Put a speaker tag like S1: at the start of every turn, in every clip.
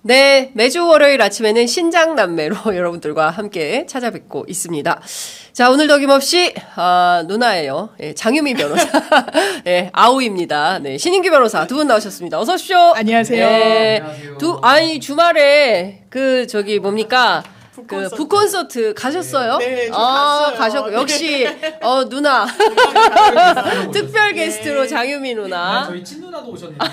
S1: 네, 매주 월요일 아침에는 신장남매로 여러분들과 함께 찾아뵙고 있습니다. 자, 오늘도 어김없이 누나예요. 예, 장유미 변호사, 예, 아우입니다. 네, 신인규 변호사 두 분 나오셨습니다. 어서 오십시오.
S2: 안녕하세요.
S1: 예,
S2: 안녕하세요.
S1: 주말에 뭡니까? 북콘서트 가셨어요?
S2: 네, 저 갔어요.
S1: 가셨고 역시 누나 특별 게스트로 장유미 누나.
S3: 저희 친누나도 오셨는데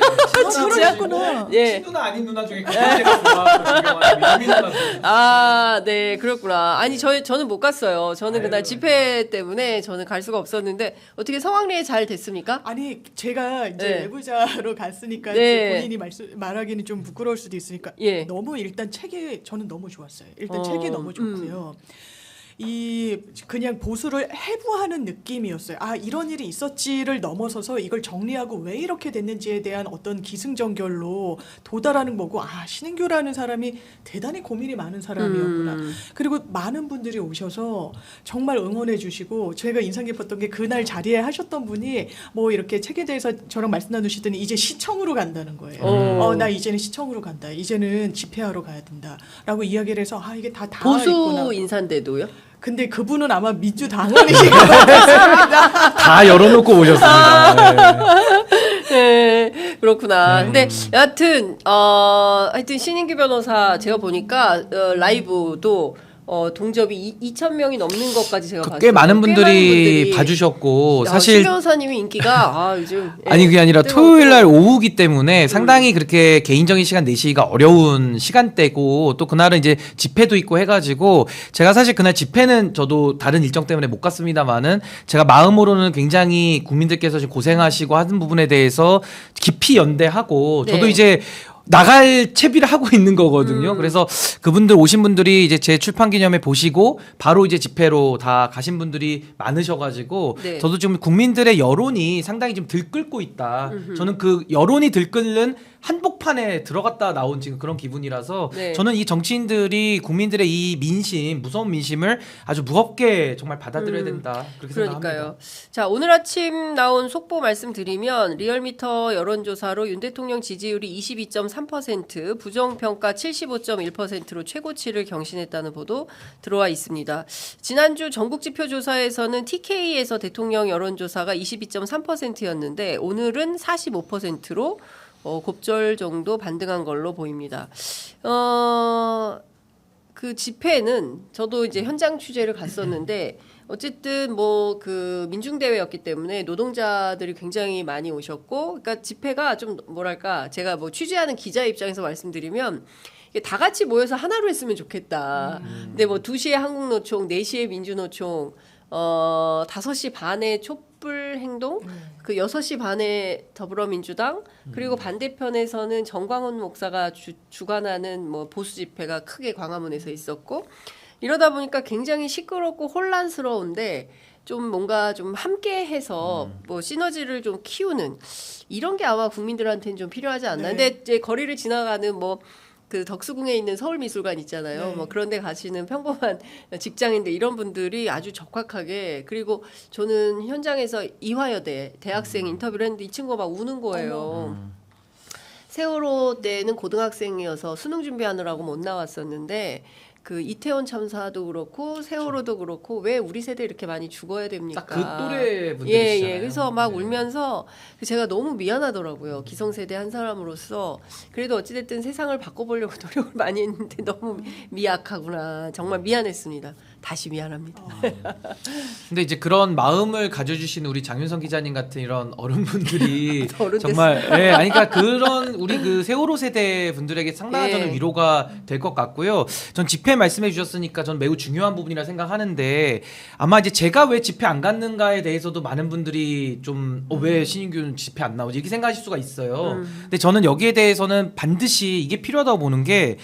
S2: 그러셨구나.
S1: 예.
S3: 친누나 아닌 누나 중에 가장 제가 좋아하는 유미 누나.
S1: 네, 그렇구나. 아니, 저는 못 갔어요. 저는 그날 집회 때문에 저는 갈 수가 없었는데 어떻게 성황리에 잘 됐습니까?
S2: 아니 제가 이제
S1: 네.
S2: 내부자로 갔으니까
S1: 네.
S2: 이제 본인이 말하기는 좀 부끄러울 수도 있으니까
S1: 예.
S2: 너무 일단 책이 저는 너무 좋았어요. 일단 책이 너무 좋고요. 이 그냥 보수를 해부하는 느낌이었어요. 아, 이런 일이 있었지를 넘어서서 이걸 정리하고 왜 이렇게 됐는지에 대한 어떤 기승전결로 도달하는 거고, 아, 신인규라는 사람이 대단히 고민이 많은 사람이었구나. 그리고 많은 분들이 오셔서 정말 응원해 주시고, 제가 인상 깊었던 게 그날 자리에 하셨던 분이 뭐 이렇게 책에 대해서 저랑 말씀 나누시더니 이제 시청으로 간다는 거예요. 나 이제는 시청으로 간다. 이제는 집회하러 가야 된다. 라고 이야기를 해서 이게 다
S1: 보수
S2: 있구나.
S1: 인사인데도요?
S2: 근데 그분은 아마 민주당원이신 것 같습니다.
S3: 다 열어놓고 오셨습니다.
S1: 네, 그렇구나. 근데 여하튼 하여튼 신인규 변호사 제가 보니까 라이브도 동접이 2,000명이 넘는 것까지 제가 봤어요.
S3: 꽤 많은 분들이 봐주셨고 사실
S1: 신 변호사님이 인기가 요즘
S3: 아니 그게 아니라 토요일날 오후기 때문에 상당히 그렇게 개인적인 시간 내시기가 어려운 시간대고 또 그날은 이제 집회도 있고 해가지고 제가 사실 그날 집회는 저도 다른 일정 때문에 못 갔습니다만은 제가 마음으로는 굉장히 국민들께서 지금 고생하시고 하는 부분에 대해서 깊이 연대하고 저도
S1: 네.
S3: 이제 나갈 채비를 하고 있는 거거든요. 그래서 그분들 오신 분들이 이제 제 출판 기념회 보시고 바로 이제 집회로 다 가신 분들이 많으셔가지고
S1: 네.
S3: 저도 지금 국민들의 여론이 상당히 좀 들끓고 있다. 저는 그 여론이 들끓는 한복판에 들어갔다 나온 지금 그런 기분이라서
S1: 네.
S3: 저는 이 정치인들이 국민들의 이 민심, 무서운 민심을 아주 무겁게 정말 받아들여야 된다. 그렇게 생각합니다.
S1: 그러니까요. 자, 오늘 아침 나온 속보 말씀드리면 리얼미터 여론조사로 윤 대통령 지지율이 22.3%, 부정평가 75.1%로 최고치를 경신했다는 보도 들어와 있습니다. 지난주 전국지표조사에서는 TK에서 대통령 여론조사가 22.3%였는데 오늘은 45%로 곱절 정도 반등한 걸로 보입니다. 그 집회는 저도 이제 현장 취재를 갔었는데 어쨌든 그 민중대회였기 때문에 노동자들이 굉장히 많이 오셨고, 그러니까 집회가 좀 뭐랄까, 제가 취재하는 기자 입장에서 말씀드리면 이게 다 같이 모여서 하나로 했으면 좋겠다. 근데 2시에 한국노총, 4시에 민주노총, 5시 반에 촛불 행동, 그 6시 반에 더불어민주당, 그리고 반대편에서는 정광훈 목사가 주관하는 보수 집회가 크게 광화문에서 있었고, 이러다 보니까 굉장히 시끄럽고 혼란스러운데 좀 뭔가 좀 함께해서 시너지를 좀 키우는 이런 게 아마 국민들한테는 좀 필요하지 않나.
S2: 네.
S1: 근데 이제 거리를 지나가는 그 덕수궁에 있는 서울미술관 있잖아요.
S2: 네.
S1: 그런 데 가시는 평범한 직장인들 이런 분들이 아주 적확하게, 그리고 저는 현장에서 이화여대 대학생 인터뷰를 했는데 이 친구가 막 우는 거예요. 세월호 때는 고등학생이어서 수능 준비하느라고 못 나왔었는데 그 이태원 참사도 그렇고 세월호도 그렇고 왜 우리 세대 이렇게 많이 죽어야 됩니까?
S3: 딱 그 또래 분들이시잖아요.
S1: 그래서 막 울면서 제가 너무 미안하더라고요. 기성세대 한 사람으로서. 그래도 어찌됐든 세상을 바꿔보려고 노력을 많이 했는데 너무 미약하구나. 정말 미안했습니다. 다시 미안합니다.
S3: 근데 이제 그런 마음을 가져주신 우리 장윤성 기자님 같은 이런 어른분들이
S1: 어른
S3: 정말 아니 그러니까 그런 우리 그 세월호 세대 분들에게 상당한 저는 위로가 될 것 같고요. 전 집회 말씀해 주셨으니까 전 매우 중요한 부분이라 생각하는데 아마 이제 제가 왜 집회 안 갔는가에 대해서도 많은 분들이 좀 왜 신인규는 집회 안 나오지 이렇게 생각하실 수가 있어요. 근데 저는 여기에 대해서는 반드시 이게 필요하다고 보는 게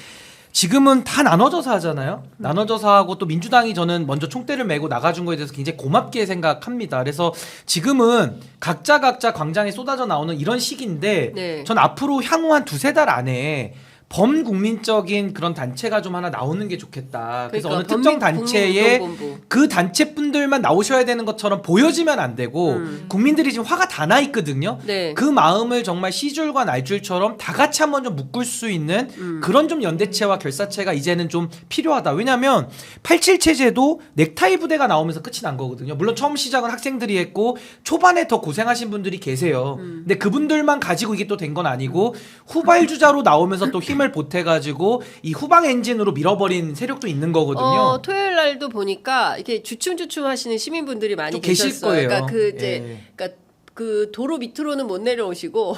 S3: 지금은 다 나눠져서 하잖아요. 나눠져서 하고 또 민주당이 저는 먼저 총대를 메고 나가준 거에 대해서 굉장히 고맙게 생각합니다. 그래서 지금은 각자 광장에 쏟아져 나오는 이런 시기인데
S1: 네.
S3: 전 앞으로 향후 한 두세 달 안에 범국민적인 그런 단체가 좀 하나 나오는 게 좋겠다. 그래서
S1: 그러니까
S3: 어느 특정 단체에
S1: 국민운동본부.
S3: 그 단체 분들만 나오셔야 되는 것처럼 보여지면 안 되고 국민들이 지금 화가 다 나 있거든요.
S1: 네.
S3: 그 마음을 정말 시줄과 날줄처럼 다 같이 한번 좀 묶을 수 있는 그런 좀 연대체와 결사체가 이제는 좀 필요하다. 왜냐하면 87 체제도 넥타이 부대가 나오면서 끝이 난 거거든요. 물론 처음 시작은 학생들이 했고 초반에 더 고생하신 분들이 계세요. 근데 그분들만 가지고 이게 또 된 건 아니고 후발주자로 나오면서 또 힘을 보태가지고 이 후방 엔진으로 밀어버린 세력도 있는 거거든요.
S1: 토요일 날도 보니까 이렇게 주춤주춤 하시는 시민분들이 많이
S3: 또 계실
S1: 계셨어요.
S3: 거예요.
S1: 그러니까
S3: 예.
S1: 그 도로 밑으로는 못 내려오시고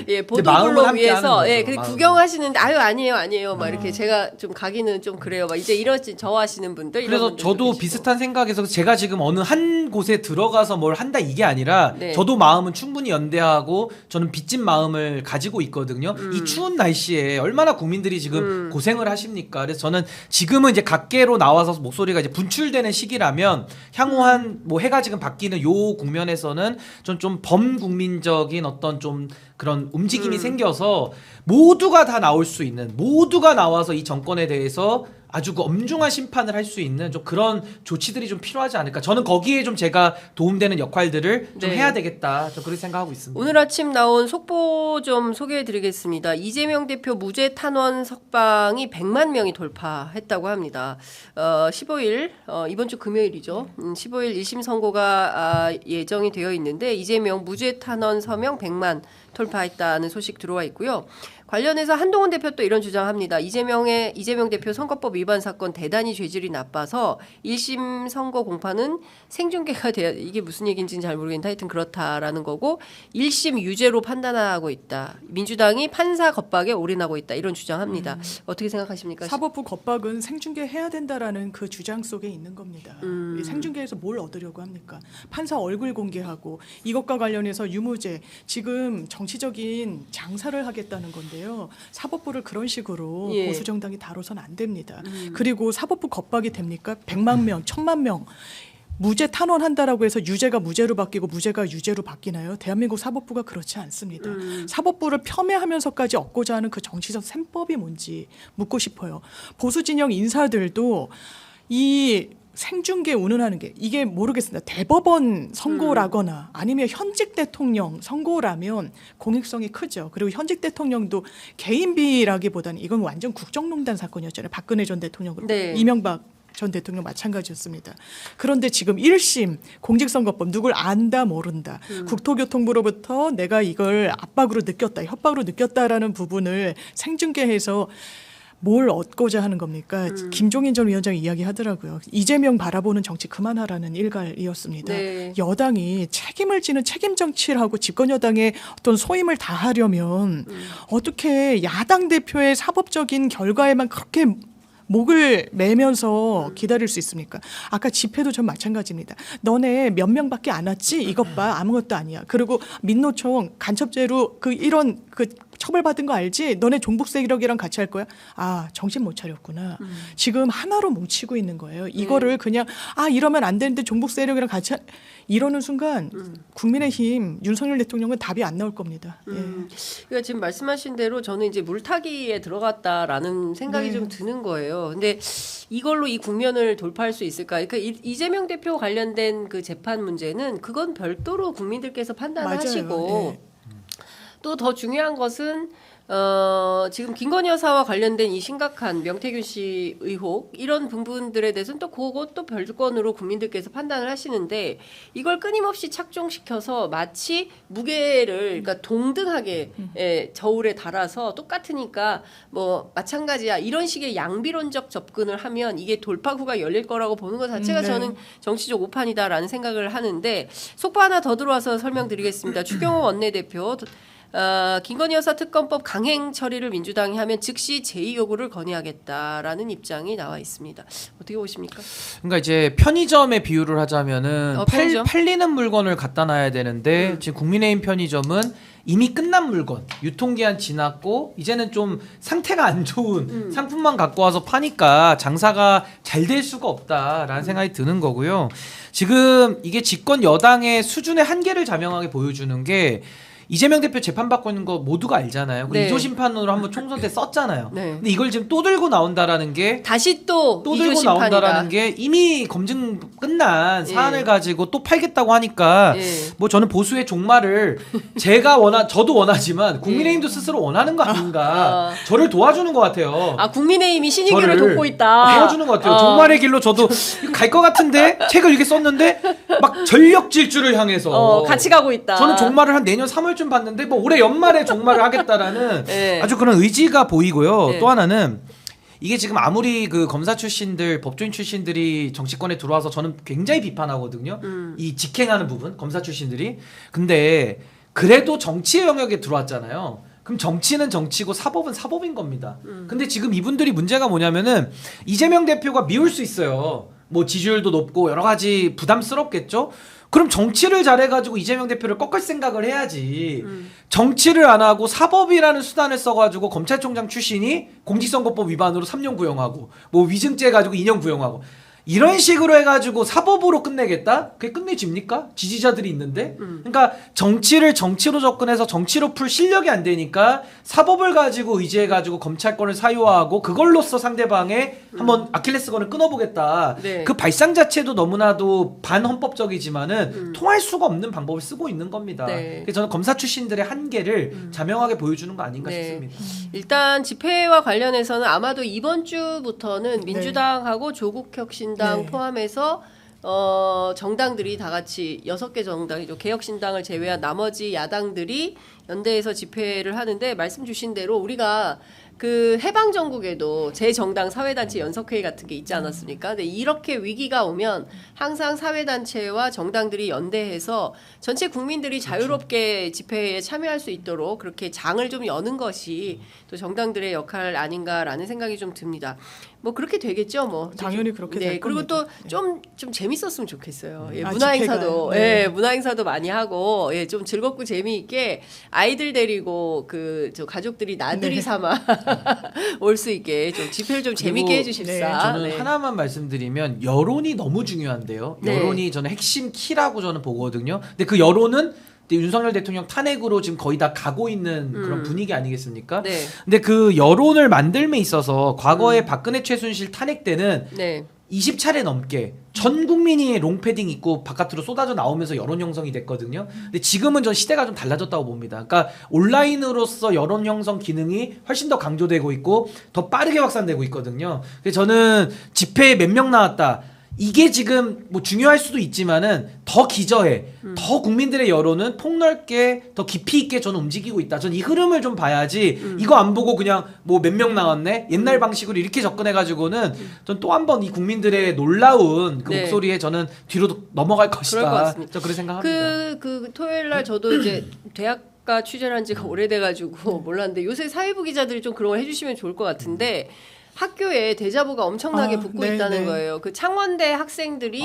S1: 예
S3: 마음은
S1: 보도블록
S3: 함께
S1: 위에서
S3: 하는
S1: 예
S3: 거죠,
S1: 근데
S3: 마음은.
S1: 구경하시는데 아니에요 막 이렇게 제가 좀 가기는 좀 그래요. 막 이제 이러지 저 하시는 분들 이런
S3: 그래서
S1: 분들도
S3: 저도
S1: 계시고.
S3: 비슷한 생각에서 제가 지금 어느 한 곳에 들어가서 뭘 한다 이게 아니라
S1: 네.
S3: 저도 마음은 충분히 연대하고 저는 빚진 마음을 가지고 있거든요. 이 추운 날씨에 얼마나 국민들이 지금 고생을 하십니까? 그래서 저는 지금은 이제 각계로 나와서 목소리가 이제 분출되는 시기라면 향후 한 뭐 해가 지금 바뀌는 요 국면에서는 전 좀 범국민적인 어떤 좀 그런 움직임이 생겨서 모두가 다 나올 수 있는 모두가 나와서 이 정권에 대해서 아주 그 엄중한 심판을 할 수 있는 좀 그런 조치들이 좀 필요하지 않을까. 저는 거기에 좀 제가 도움되는 역할들을 좀
S1: 네.
S3: 해야 되겠다. 좀 그렇게 생각하고 있습니다.
S1: 오늘 아침 나온 속보 좀 소개해드리겠습니다. 이재명 대표 무죄 탄원 석방이 100만 명이 돌파했다고 합니다. 15일 이번 주 금요일이죠. 15일 1심 선고가 예정이 되어 있는데 이재명 무죄 탄원 서명 100만 돌파했다는 소식 들어와 있고요. 관련해서 한동훈 대표 또 이런 주장합니다. 이재명 대표 선거법 위반 사건 대단히 죄질이 나빠서 1심 선거 공판은 생중계가 돼야 이게 무슨 얘기인지는 잘 모르겠는데 하여튼 그렇다라는 거고 1심 유죄로 판단하고 있다. 민주당이 판사 겁박에 올인하고 있다. 이런 주장합니다. 어떻게 생각하십니까?
S2: 사법부 겁박은 생중계해야 된다라는 그 주장 속에 있는 겁니다. 이 생중계에서 뭘 얻으려고 합니까? 판사 얼굴 공개하고 이것과 관련해서 유무죄 지금 정치적인 장사를 하겠다는 건데요. 사법부를 그런 식으로
S1: 예.
S2: 보수 정당이 다뤄서는 안 됩니다. 그리고 사법부 겁박이 됩니까? 100만 명, 1000만 명 무죄 탄원한다라고 해서 유죄가 무죄로 바뀌고 무죄가 유죄로 바뀌나요? 대한민국 사법부가 그렇지 않습니다. 사법부를 폄훼하면서까지 얻고자 하는 그 정치적 셈법이 뭔지 묻고 싶어요. 보수 진영 인사들도 이 생중계 운운하는 게 이게 모르겠습니다. 대법원 선고라거나 아니면 현직 대통령 선고라면 공익성이 크죠. 그리고 현직 대통령도 개인비라기보다는 이건 완전 국정농단 사건이었잖아요. 박근혜 전 대통령으로
S1: 네.
S2: 이명박 전 대통령 마찬가지였습니다. 그런데 지금 1심 공직선거법 누굴 안다 모른다. 국토교통부로부터 내가 이걸 압박으로 느꼈다. 협박으로 느꼈다라는 부분을 생중계해서 뭘 얻고자 하는 겁니까? 김종인 전 위원장이 이야기하더라고요. 이재명 바라보는 정치 그만하라는 일갈이었습니다.
S1: 네.
S2: 여당이 책임을 지는 책임 정치를 하고 집권 여당의 어떤 소임을 다하려면 어떻게 야당 대표의 사법적인 결과에만 그렇게 목을 매면서 기다릴 수 있습니까? 아까 집회도 전 마찬가지입니다. 너네 몇 명밖에 안 왔지? 이것 봐. 아무것도 아니야. 그리고 민노총 간첩죄로 이런 처벌받은 거 알지? 너네 종북 세력이랑 같이 할 거야? 아, 정신 못 차렸구나. 지금 하나로 뭉치고 있는 거예요. 이거를 그냥 이러면 안 되는데 종북 세력이랑 같이 이러는 순간 국민의힘 윤석열 대통령은 답이 안 나올 겁니다. 예.
S1: 그러니까 지금 말씀하신 대로 저는 이제 물타기에 들어갔다라는 생각이
S2: 네.
S1: 좀 드는 거예요. 근데 이걸로 이 국면을 돌파할 수 있을까? 그러니까 이재명 대표 관련된 그 재판 문제는 그건 별도로 국민들께서 판단하시고
S2: 맞아요. 예.
S1: 또 더 중요한 것은 지금 김건희 여사와 관련된 이 심각한 명태균 씨 의혹 이런 부분들에 대해서는 또 그것도 별건으로 국민들께서 판단을 하시는데 이걸 끊임없이 착종시켜서 마치 무게를 그러니까 동등하게 저울에 달아서 똑같으니까 뭐 마찬가지야 이런 식의 양비론적 접근을 하면 이게 돌파구가 열릴 거라고 보는 것 자체가
S2: 네.
S1: 저는 정치적 오판이다라는 생각을 하는데 속보 하나 더 들어와서 설명드리겠습니다. 추경호 원내대표 김건희 여사 특검법 강행 처리를 민주당이 하면 즉시 제의 요구를 건의하겠다라는 입장이 나와 있습니다. 어떻게 보십니까?
S3: 그러니까 이제 편의점의 비유를 하자면은
S1: 편의점?
S3: 팔리는 물건을 갖다 놔야 되는데 지금 국민의힘 편의점은 이미 끝난 물건, 유통기한 지났고 이제는 좀 상태가 안 좋은 상품만 갖고 와서 파니까 장사가 잘 될 수가 없다라는 생각이 드는 거고요. 지금 이게 집권 여당의 수준의 한계를 자명하게 보여주는 게 이재명 대표 재판받고 있는 거 모두가 알잖아요.
S1: 네.
S3: 2조 심판으로 한번 총선 때 썼잖아요.
S1: 네.
S3: 근데 이걸 지금 또 들고 나온다라는 게
S1: 다시 또
S3: 또
S1: 2조
S3: 들고
S1: 심판이다.
S3: 나온다라는 게 이미 검증 끝난
S1: 예.
S3: 사안을 가지고 또 팔겠다고 하니까
S1: 예.
S3: 뭐 저는 보수의 종말을 저도 원하지만 국민의힘도 스스로 원하는 거 아닌가. 저를 도와주는 것 같아요.
S1: 아 국민의힘이 신인규를
S3: 저를
S1: 돕고 있다.
S3: 도와주는 것 같아요. 종말의 길로 저도 갈 것 같은데 책을 이렇게 썼는데 막 전력 질주를 향해서
S1: 같이 가고 있다.
S3: 저는 종말을 한 내년 3월쯤 봤는데 뭐 올해 연말에 종말을 하겠다라는
S1: 네.
S3: 아주 그런 의지가 보이고요.
S1: 네.
S3: 또 하나는 이게 지금 아무리 그 검사 출신들, 법조인 출신들이 정치권에 들어와서 저는 굉장히 비판하거든요. 이 직행하는 부분, 검사 출신들이. 근데 그래도 정치의 영역에 들어왔잖아요. 그럼 정치는 정치고 사법은 사법인 겁니다. 근데 지금 이분들이 문제가 뭐냐면은 이재명 대표가 미울 수 있어요. 뭐 지지율도 높고 여러 가지 부담스럽겠죠. 그럼 정치를 잘해가지고 이재명 대표를 꺾을 생각을 해야지. 정치를 안 하고 사법이라는 수단을 써가지고 검찰총장 출신이 공직선거법 위반으로 3년 구형하고 뭐 위증죄 가지고 2년 구형하고 이런 식으로 해가지고 사법으로 끝내겠다? 그게 끝내집니까? 지지자들이 있는데? 그러니까 정치를 정치로 접근해서 정치로 풀 실력이 안 되니까 사법을 가지고 의지해가지고 검찰권을 사유화하고 그걸로써 상대방의 한번 아킬레스건을 끊어보겠다.
S1: 네.
S3: 그 발상 자체도 너무나도 반헌법적이지만은 통할 수가 없는 방법을 쓰고 있는 겁니다.
S1: 네.
S3: 그래서 저는 검사 출신들의 한계를 자명하게 보여주는 거 아닌가
S1: 네.
S3: 싶습니다.
S1: 일단 집회와 관련해서는 아마도 이번 주부터는 민주당하고 조국혁신당
S2: 네.
S1: 포함해서 정당들이 다 같이 6개 정당이죠. 개혁신당을 제외한 나머지 야당들이 연대해서 집회를 하는데 말씀 주신 대로 우리가 그 해방 전국에도 제 정당 사회단체 연석회의 같은 게 있지 않았습니까? 근데 이렇게 위기가 오면 항상 사회단체와 정당들이 연대해서 전체 국민들이 자유롭게 집회에 참여할 수 있도록 그렇게 장을 좀 여는 것이 또 정당들의 역할 아닌가라는 생각이 좀 듭니다. 뭐 그렇게 되겠죠, 뭐.
S2: 당연히 그렇게 될
S1: 그리고
S2: 겁니다.
S1: 또 좀 재밌었으면 좋겠어요. 예,
S2: 아,
S1: 문화
S2: 집회가.
S1: 행사도
S2: 네.
S1: 문화 행사도 많이 하고 좀 즐겁고 재미있게 아이들 데리고 저 가족들이 나들이
S2: 네.
S1: 삼아 올 수 있게 좀 집회를 좀 재밌게
S3: 그리고
S1: 해주십사.
S3: 저는
S1: 네.
S3: 하나만 말씀드리면 여론이 너무 중요한데요.
S1: 네.
S3: 여론이 저는 핵심 키라고 저는 보거든요. 근데 그 여론은 윤석열 대통령 탄핵으로 지금 거의 다 가고 있는 그런 분위기 아니겠습니까?
S1: 네.
S3: 근데 그 여론을 만들매 있어서 과거에 박근혜 최순실 탄핵 때는
S1: 네.
S3: 20차례 넘게 전 국민이 롱패딩 입고 바깥으로 쏟아져 나오면서 여론 형성이 됐거든요. 근데 지금은 전 시대가 좀 달라졌다고 봅니다. 그러니까 온라인으로서 여론 형성 기능이 훨씬 더 강조되고 있고 더 빠르게 확산되고 있거든요. 그래서 저는 집회에 몇 명 나왔다. 이게 지금 뭐 중요할 수도 있지만은 더 기저해, 더 국민들의 여론은 폭넓게 더 깊이 있게 저는 움직이고 있다. 전 이 흐름을 좀 봐야지 이거 안 보고 그냥 뭐 몇 명 나왔네 옛날 방식으로 이렇게 접근해가지고는 전 또 한 번 이 국민들의 놀라운 그
S1: 네.
S3: 목소리에 저는 뒤로 넘어갈
S1: 그럴 것
S3: 것이다.
S1: 같습니다.
S3: 저 그렇게 생각합니다.
S1: 그 토요일 날 저도 이제 대학가 취재를 한 지가 오래돼가지고 몰랐는데 요새 사회부 기자들이 좀 그런 거 해주시면 좋을 것 같은데 학교에 대자보가 엄청나게
S2: 아,
S1: 붙고
S2: 네,
S1: 있다는
S2: 네.
S1: 거예요. 그 창원대 학생들이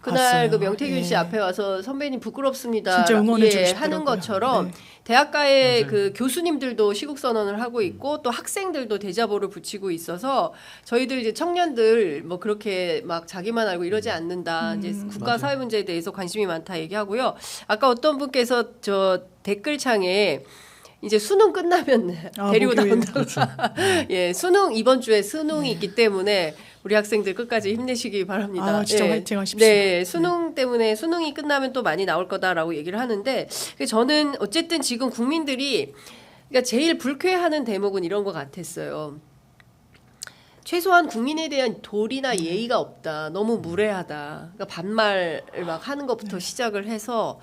S1: 그날
S2: 봤어요.
S1: 그 명태균 씨
S2: 예.
S1: 앞에 와서 선배님 부끄럽습니다.
S2: 진짜 응원해주고
S1: 예,
S2: 싶더라고요.
S1: 하는 것처럼
S2: 네.
S1: 대학가의
S3: 맞아요.
S1: 그 교수님들도 시국 선언을 하고 있고 또 학생들도 대자보를 붙이고 있어서 저희들 이제 청년들 뭐 그렇게 막 자기만 알고 이러지 않는다. 이제 국가
S3: 맞아요.
S1: 사회 문제에 대해서 관심이 많다 얘기하고요. 아까 어떤 분께서 저 댓글창에 이제 수능 끝나면 데리고
S2: 목요일.
S1: 나온다고. 예, 수능 이번 주에 수능이 있기 때문에 우리 학생들 끝까지 힘내시기 바랍니다.
S2: 아, 진짜
S1: 예.
S2: 화이팅 하십시오.
S1: 네, 수능 때문에 수능이 끝나면 또 많이 나올 거다라고 얘기를 하는데 저는 어쨌든 지금 국민들이 그러니까 제일 불쾌해하는 대목은 이런 것 같았어요. 최소한 국민에 대한 도리나 예의가 없다. 너무 무례하다. 그러니까 반말을 막 하는 것부터 시작을 해서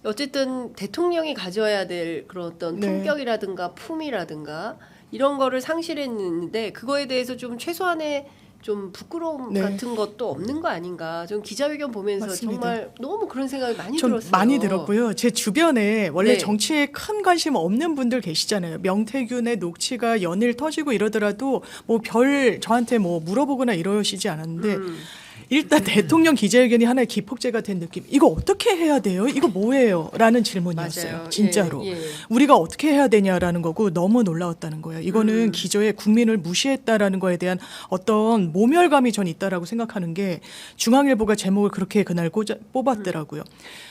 S1: 어쨌든 대통령이 가져야 될 그런 어떤
S2: 네.
S1: 품격이라든가 품이라든가 이런 거를 상실했는데 그거에 대해서 좀 최소한의 좀 부끄러움
S2: 네.
S1: 같은 것도 없는 거 아닌가. 좀 기자회견 보면서
S2: 맞습니다.
S1: 정말 너무 그런 생각이 많이
S2: 전
S1: 들었어요.
S2: 많이 들었고요. 제 주변에 원래
S1: 네.
S2: 정치에 큰 관심 없는 분들 계시잖아요. 명태균의 녹취가 연일 터지고 이러더라도 뭐 별 저한테 뭐 물어보거나 이러시지 않았는데 일단 대통령 기자회견이 하나의 기폭제가 된 느낌. 이거 어떻게 해야 돼요? 이거 뭐예요? 라는 질문이었어요.
S1: 맞아요.
S2: 진짜로.
S1: 예, 예.
S2: 우리가 어떻게 해야 되냐라는 거고 너무 놀라웠다는 거예요. 이거는 기저에 국민을 무시했다라는 거에 대한 어떤 모멸감이 전 있다라고 생각하는 게 중앙일보가 제목을 그렇게 그날 뽑았더라고요.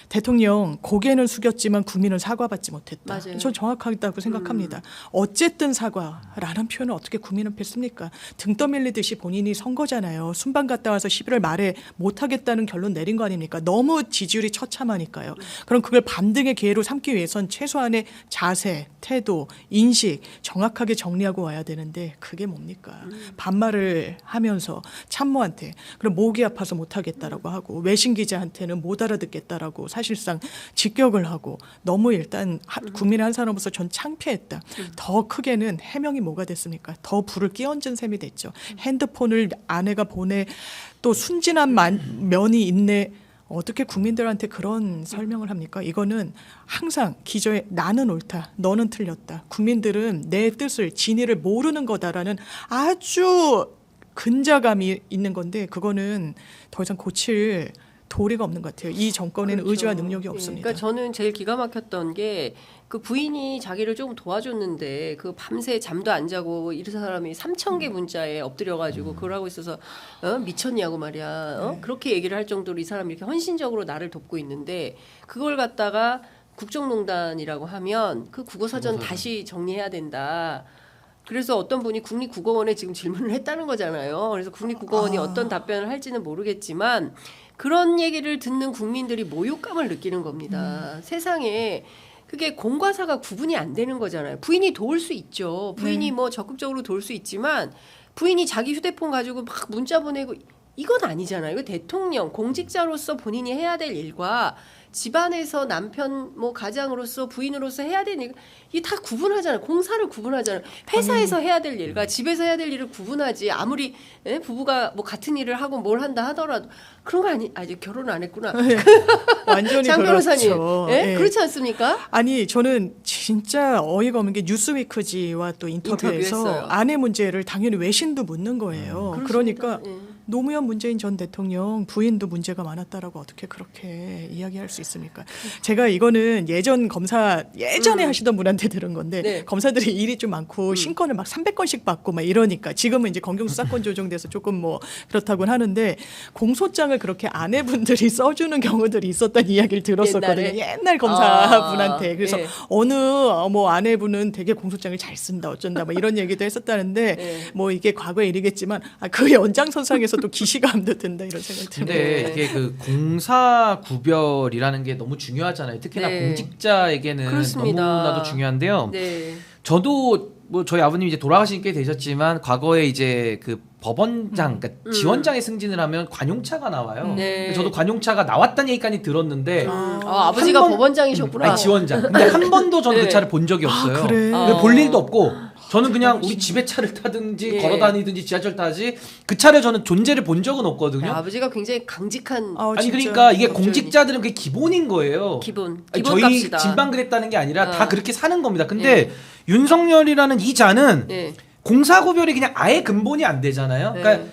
S2: 대통령 고개는 숙였지만 국민은 사과받지 못했다.
S1: 맞아요.
S2: 전 정확하다고 생각합니다. 어쨌든 사과라는 표현을 어떻게 국민은 폈습니까? 등 떠밀리듯이 본인이 선 거잖아요. 순방 갔다 와서 11월 말에 못하겠다는 결론 내린 거 아닙니까? 너무 지지율이 처참하니까요. 그럼 그걸 반등의 기회로 삼기 위해선 최소한의 자세, 태도, 인식 정확하게 정리하고 와야 되는데 그게 뭡니까? 반말을 하면서 참모한테 그럼 목이 아파서 못하겠다라고 하고 외신 기자한테는 못 알아듣겠다라고 사실상 직격을 하고 너무 일단 국민의 한 사람으로서 전 창피했다. 더 크게는 해명이 뭐가 됐습니까? 더 불을 끼얹은 셈이 됐죠. 핸드폰을 아내가 보내 또 순진한 면이 있네. 어떻게 국민들한테 그런 설명을 합니까? 이거는 항상 기저에 나는 옳다, 너는 틀렸다. 국민들은 내 뜻을 진위를 모르는 거다라는 아주 근자감이 있는 건데 그거는 더 이상 고칠 도리가 없는 것 같아요. 이 정권에는
S1: 그렇죠.
S2: 의지와 능력이
S1: 예,
S2: 없습니다.
S1: 그러니까 저는 제일 기가 막혔던 게 그 부인이 자기를 조금 도와줬는데 그 밤새 잠도 안 자고 이 사람이 3,000개 문자에 엎드려가지고 그걸 하고 있어서 미쳤냐고 말이야. 그렇게 얘기를 할 정도로 이 사람이 이렇게 헌신적으로 나를 돕고 있는데 그걸 갖다가 국정농단이라고 하면 그 국어사전 다시 정리해야 된다. 그래서 어떤 분이 국립국어원에 지금 질문을 했다는 거잖아요. 그래서 국립국어원이 어떤 답변을 할지는 모르겠지만 그런 얘기를 듣는 국민들이 모욕감을 느끼는 겁니다. 세상에 그게 공과 사가 구분이 안 되는 거잖아요. 부인이 도울 수 있죠. 부인이 뭐 적극적으로 도울 수 있지만 부인이 자기 휴대폰 가지고 막 문자 보내고 이건 아니잖아요. 이거 대통령, 공직자로서 본인이 해야 될 일과 집안에서 남편, 뭐 가장으로서 부인으로서 해야 되는 일, 이게 다 구분하잖아요. 공사를 구분하잖아요. 회사에서 해야 될 일과 집에서 해야 될 일을 구분하지. 아무리 부부가 뭐 같은 일을 하고 뭘 한다 하더라도 그런 거 아직 결혼 안 했구나.
S2: 완전히
S1: 장 변호사님,
S2: 그렇죠.
S1: 예?
S2: 예.
S1: 그렇지 않습니까?
S2: 아니 저는 진짜 어이가 없는 게 뉴스위크지와 또 인터뷰에서
S1: 인터뷰했어요.
S2: 아내 문제를 당연히 외신도 묻는 거예요. 그러니까
S1: 예.
S2: 노무현 문재인 전 대통령 부인도 문제가 많았다라고 어떻게 그렇게 이야기할 수 있습니까? 제가 이거는 예전 검사 예전에 하시던 분한테 들은 건데
S1: 네.
S2: 검사들이 일이 좀 많고 신건을 막 300건씩 받고 막 이러니까 지금은 이제 검경 수사권 조정돼서 조금 뭐 그렇다고는 하는데 공소장을 그렇게 아내분들이 써주는 경우들이 있었다는 이야기를 들었었거든요. 옛날 검사분한테. 그래서
S1: 예.
S2: 어느 뭐 아내분은 되게 공소장을 잘 쓴다 어쩐다 뭐 이런 얘기도 했었다는데
S1: 예.
S2: 뭐 이게 과거의 일이겠지만 그 연장선상에서 또 기시감도 든다 이런 생각이 들어요.
S3: 근데
S1: 네.
S3: 이게 그 공사 구별이라는 게 너무 중요하잖아요. 특히나
S1: 네.
S3: 공직자에게는
S1: 그렇습니다.
S3: 너무나도 중요한데요.
S1: 네.
S3: 저도 뭐 저희 아버님 이제 돌아가신 게 되셨지만 과거에 이제 그 법원장, 그러니까 지원장에 승진을 하면 관용차가 나와요.
S1: 네.
S3: 저도 관용차가 나왔다는 얘기까지 들었는데
S1: 아버지가
S3: 한 번-
S1: 법원장이셨구나.
S3: 아니 지원장. 근데 한 번도 저는
S1: 네.
S3: 그 차를 본 적이 없어요.
S2: 그래?
S3: 볼 일도 없고 저는 그냥 우리 집에 차를 타든지
S1: 예.
S3: 걸어 다니든지 지하철 타지 그 차를 저는 존재를 본 적은 없거든요.
S1: 아버지가 굉장히 강직한
S3: 아니
S2: 진짜.
S3: 그러니까 이게 공직자들은 그게 기본인 거예요.
S1: 기본
S3: 아니,
S1: 기본값이다.
S3: 저희 진방 그랬다는 게 아니라 다
S1: 아.
S3: 그렇게 사는 겁니다. 근데 윤석열이라는 이 자는
S1: 네.
S3: 공사 구별이 그냥 아예 근본이 안 되잖아요.
S1: 네.
S3: 그러니까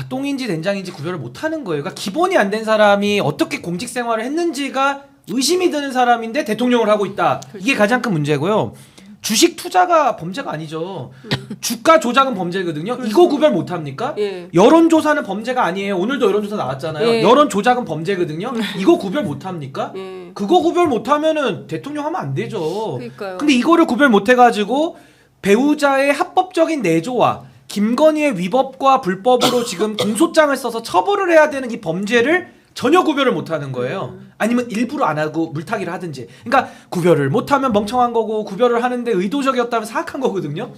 S3: 똥인지 된장인지 구별을 못 하는 거예요. 그러니까 기본이 안 된 사람이 어떻게 공직 생활을 했는지가 의심이 드는 사람인데 대통령을 하고 있다. 이게 가장 큰 문제고요. 주식 투자가 범죄가 아니죠. 주가 조작은 범죄거든요. 이거 구별 못 합니까?
S1: 예.
S3: 여론 조사는 범죄가 아니에요. 오늘도 여론 조사 나왔잖아요.
S1: 예.
S3: 여론 조작은 범죄거든요. 이거 구별 못 합니까?
S1: 예.
S3: 그거 구별 못 하면은 대통령 하면 안 되죠.
S1: 그러니까요.
S3: 근데 이거를 구별 못 해가지고 배우자의 합법적인 내조와 김건희의 위법과 불법으로 지금 공소장을 써서 처벌을 해야 되는 이 범죄를 전혀 구별을 못 하는 거예요. 아니면 일부러 안 하고 물타기를 하든지. 그러니까 구별을 못 하면 멍청한 거고 구별을 하는데 의도적이었다면 사악한 거거든요.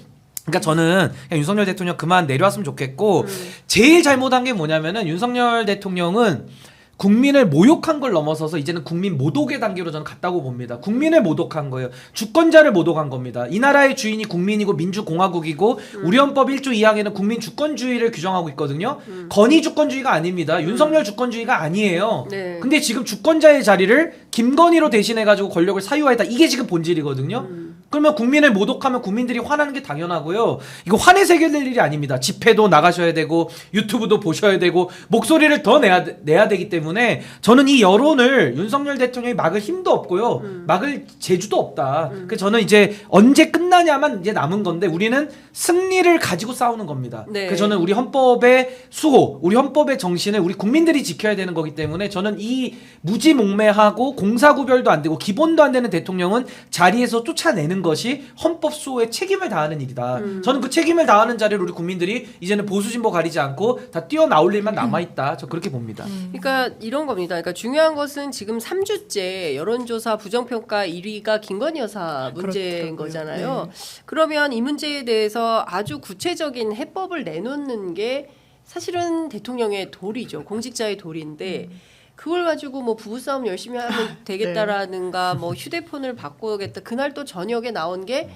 S3: 그러니까 저는 그냥 윤석열 대통령 그만 내려왔으면 좋겠고 제일 잘못한 게 뭐냐면은 윤석열 대통령은 국민을 모욕한 걸 넘어서서 이제는 국민 모독의 단계로 저는 갔다고 봅니다. 국민을 모독한 거예요. 주권자를 모독한 겁니다. 이 나라의 주인이 국민이고 민주공화국이고 우리 헌법 1조 2항에는 국민 주권주의를 규정하고 있거든요. 건의 주권주의가 아닙니다. 윤석열 주권주의가 아니에요.
S1: 네.
S3: 근데 지금 주권자의 자리를 김건희로 대신해가지고 권력을 사유화했다. 이게 지금 본질이거든요. 그러면 국민을 모독하면 국민들이 화나는 게 당연하고요. 이거 화내서 해결될 일이 아닙니다. 집회도 나가셔야 되고 유튜브도 보셔야 되고 목소리를 더 내야 되기 때문에 저는 이 여론을 윤석열 대통령이 막을 힘도 없고요. 막을 재주도 없다. 그래서 저는 이제 언제 끝나냐만 이제 남은 건데 우리는 승리를 가지고 싸우는 겁니다.
S1: 네.
S3: 그래서 저는 우리 헌법의 수호, 우리 헌법의 정신을 우리 국민들이 지켜야 되는 거기 때문에 저는 이 무지몽매하고 공사구별도 안 되고 기본도 안 되는 대통령은 자리에서 쫓아내는 것이 헌법 수호에 책임을 다하는 일이다. 저는 그 책임을 다하는 자리를 우리 국민들이 이제는 보수 진보 가리지 않고 다 뛰어나올 일만 남아있다. 저 그렇게 봅니다.
S1: 그러니까 이런 겁니다. 그러니까 중요한 것은 지금 3주째 여론조사 부정평가 1위가 김건희 여사 문제인
S2: 그렇더라고요.
S1: 거잖아요.
S2: 네.
S1: 그러면 이 문제에 대해서 아주 구체적인 해법을 내놓는 게 사실은 대통령의 도리죠. 공직자의 도리인데 그걸 가지고 뭐 부부싸움 열심히 하면 되겠다라는가 뭐 휴대폰을 바꾸겠다. 그날 또 저녁에 나온 게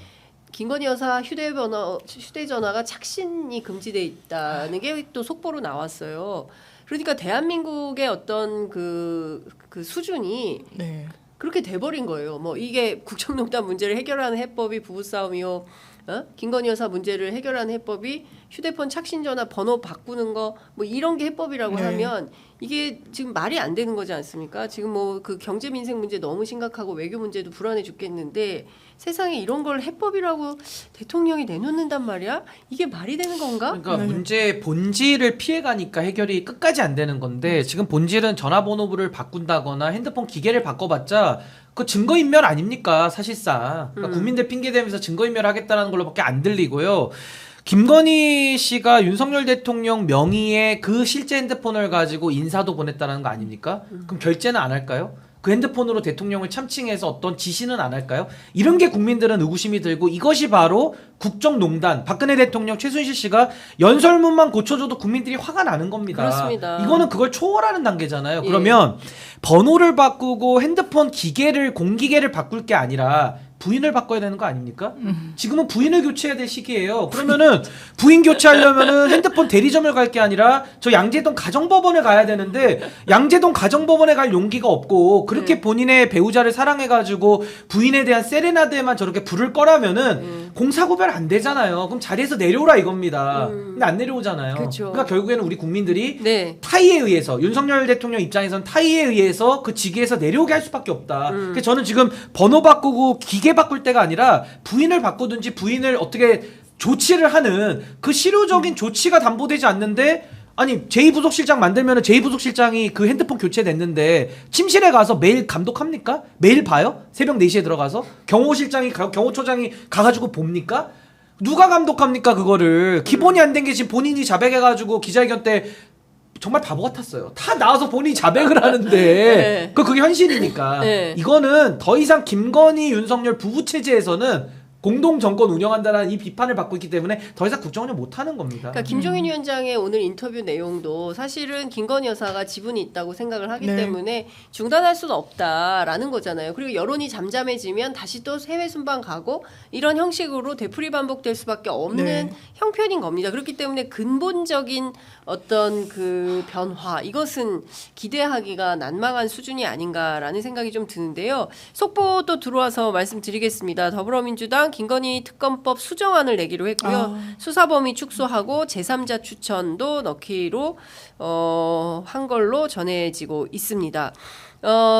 S1: 김건희 여사 휴대전화가 착신이 금지돼 있다는 게 또 속보로 나왔어요. 그러니까 대한민국의 어떤 그 수준이
S2: 네.
S1: 그렇게 돼버린 거예요. 뭐 이게 국정농단 문제를 해결하는 해법이 부부싸움이요. 김건희 여사 문제를 해결하는 해법이 휴대폰 착신전화 번호 바꾸는 거 뭐 이런 게 해법이라고
S2: 네.
S1: 하면 이게 지금 말이 안 되는 거지 않습니까? 지금 뭐 그 경제 민생 문제 너무 심각하고 외교 문제도 불안해 죽겠는데 세상에 이런 걸 해법이라고 대통령이 내놓는단 말이야? 이게 말이 되는 건가?
S3: 그러니까
S2: 네.
S3: 문제의 본질을 피해가니까 해결이 끝까지 안 되는 건데 지금 본질은 전화번호부를 바꾼다거나 핸드폰 기계를 바꿔봤자 그 증거인멸 아닙니까 사실상. 그러니까 국민들 핑계대면서 증거인멸하겠다는 걸로밖에 안 들리고요. 김건희 씨가 윤석열 대통령 명의의 그 실제 핸드폰을 가지고 인사도 보냈다는 거 아닙니까? 그럼 결제는 안 할까요? 그 핸드폰으로 대통령을 참칭해서 어떤 지시는 안 할까요? 이런 게 국민들은 의구심이 들고 이것이 바로 국정농단, 박근혜 대통령, 최순실 씨가 연설문만 고쳐줘도 국민들이 화가 나는 겁니다.
S1: 그렇습니다.
S3: 이거는 그걸 초월하는 단계잖아요.
S1: 예.
S3: 그러면 번호를 바꾸고 핸드폰 기계를 공기계를 바꿀 게 아니라 부인을 바꿔야 되는 거 아닙니까? 지금은 부인을 교체해야 될 시기예요. 그러면은 부인 교체하려면은 핸드폰 대리점을 갈 게 아니라 저 양재동 가정법원에 가야 되는데 양재동 가정법원에 갈 용기가 없고 그렇게 본인의 배우자를 사랑해가지고 부인에 대한 세레나데에만 저렇게 불을 꺼라면은 공사구별 안 되잖아요. 그럼 자리에서 내려오라 이겁니다. 근데 안 내려오잖아요.
S1: 그쵸.
S3: 그러니까 결국에는 우리 국민들이
S1: 네.
S3: 타의에 의해서 윤석열 대통령 입장에서는 타의에 의해서 그 직위에서 내려오게 할 수밖에 없다. 그래서 저는 지금 번호 바꾸고 기계 바꿀 때가 아니라 부인을 바꾸든지 부인을 어떻게 조치를 하는 그 실효적인 조치가 담보되지 않는데 아니 제2부속실장 만들면 제2부속실장이 그 핸드폰 교체됐는데 침실에 가서 매일 감독합니까? 매일 봐요? 새벽 4시에 들어가서 경호실장이 경호처장이 가가지고 봅니까? 누가 감독합니까 그거를. 기본이 안 된 게 지금 본인이 자백해가지고 기자회견 때 정말 바보 같았어요. 다 나와서 본인이 자백을 하는데
S1: 네.
S3: 그게 현실이니까.
S1: 네.
S3: 이거는 더 이상 김건희 윤석열 부부 체제에서는 공동 정권 운영한다는 이 비판을 받고 있기 때문에 더 이상 국정 운영 못 하는 겁니다.
S1: 그러니까 김종인 위원장의 오늘 인터뷰 내용도 사실은 김건희 여사가 지분이 있다고 생각을 하기
S2: 네.
S1: 때문에 중단할 수는 없다라는 거잖아요. 그리고 여론이 잠잠해지면 다시 또 해외 순방 가고 이런 형식으로 되풀이 반복될 수밖에 없는
S2: 네.
S1: 형편인 겁니다. 그렇기 때문에 근본적인 어떤 그 변화 이것은 기대하기가 난망한 수준이 아닌가라는 생각이 좀 드는데요. 속보 또 들어와서 말씀드리겠습니다. 더불어민주당 김건희 특검법 수정안을 내기로 했고요. 수사범위 축소하고 제3자 추천도 넣기로 한 걸로 전해지고 있습니다.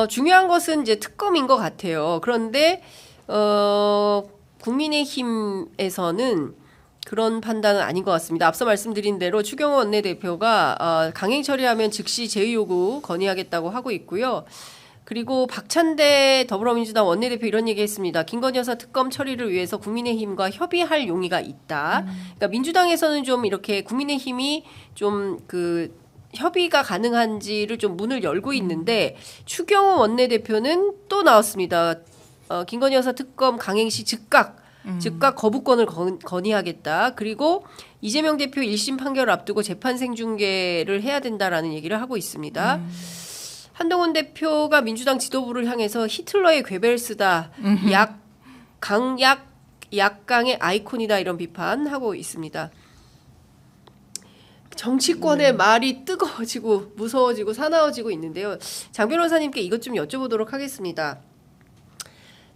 S1: 중요한 것은 이제 특검인 것 같아요. 그런데 국민의힘에서는 그런 판단은 아닌 것 같습니다. 앞서 말씀드린 대로 추경호 원내대표가 강행 처리하면 즉시 제의 요구 건의하겠다고 하고 있고요. 그리고 박찬대 더불어민주당 원내대표 이런 얘기했습니다. 김건희 여사 특검 처리를 위해서 국민의힘과 협의할 용의가 있다. 그러니까 민주당에서는 좀 이렇게 국민의힘이 좀 그 협의가 가능한지를 좀 문을 열고 있는데 추경호 원내대표는 또 나왔습니다. 김건희 여사 특검 강행 시 즉각 거부권을 건의하겠다. 그리고 이재명 대표 1심 판결을 앞두고 재판 생중계를 해야 된다라는 얘기를 하고 있습니다. 한동훈 대표가 민주당 지도부를 향해서 히틀러의 괴벨스다. 약강의 아이콘이다. 이런 비판하고 있습니다. 정치권의 말이 뜨거워지고 무서워지고 사나워지고 있는데요. 장 변호사님께 이것 좀 여쭤보도록 하겠습니다.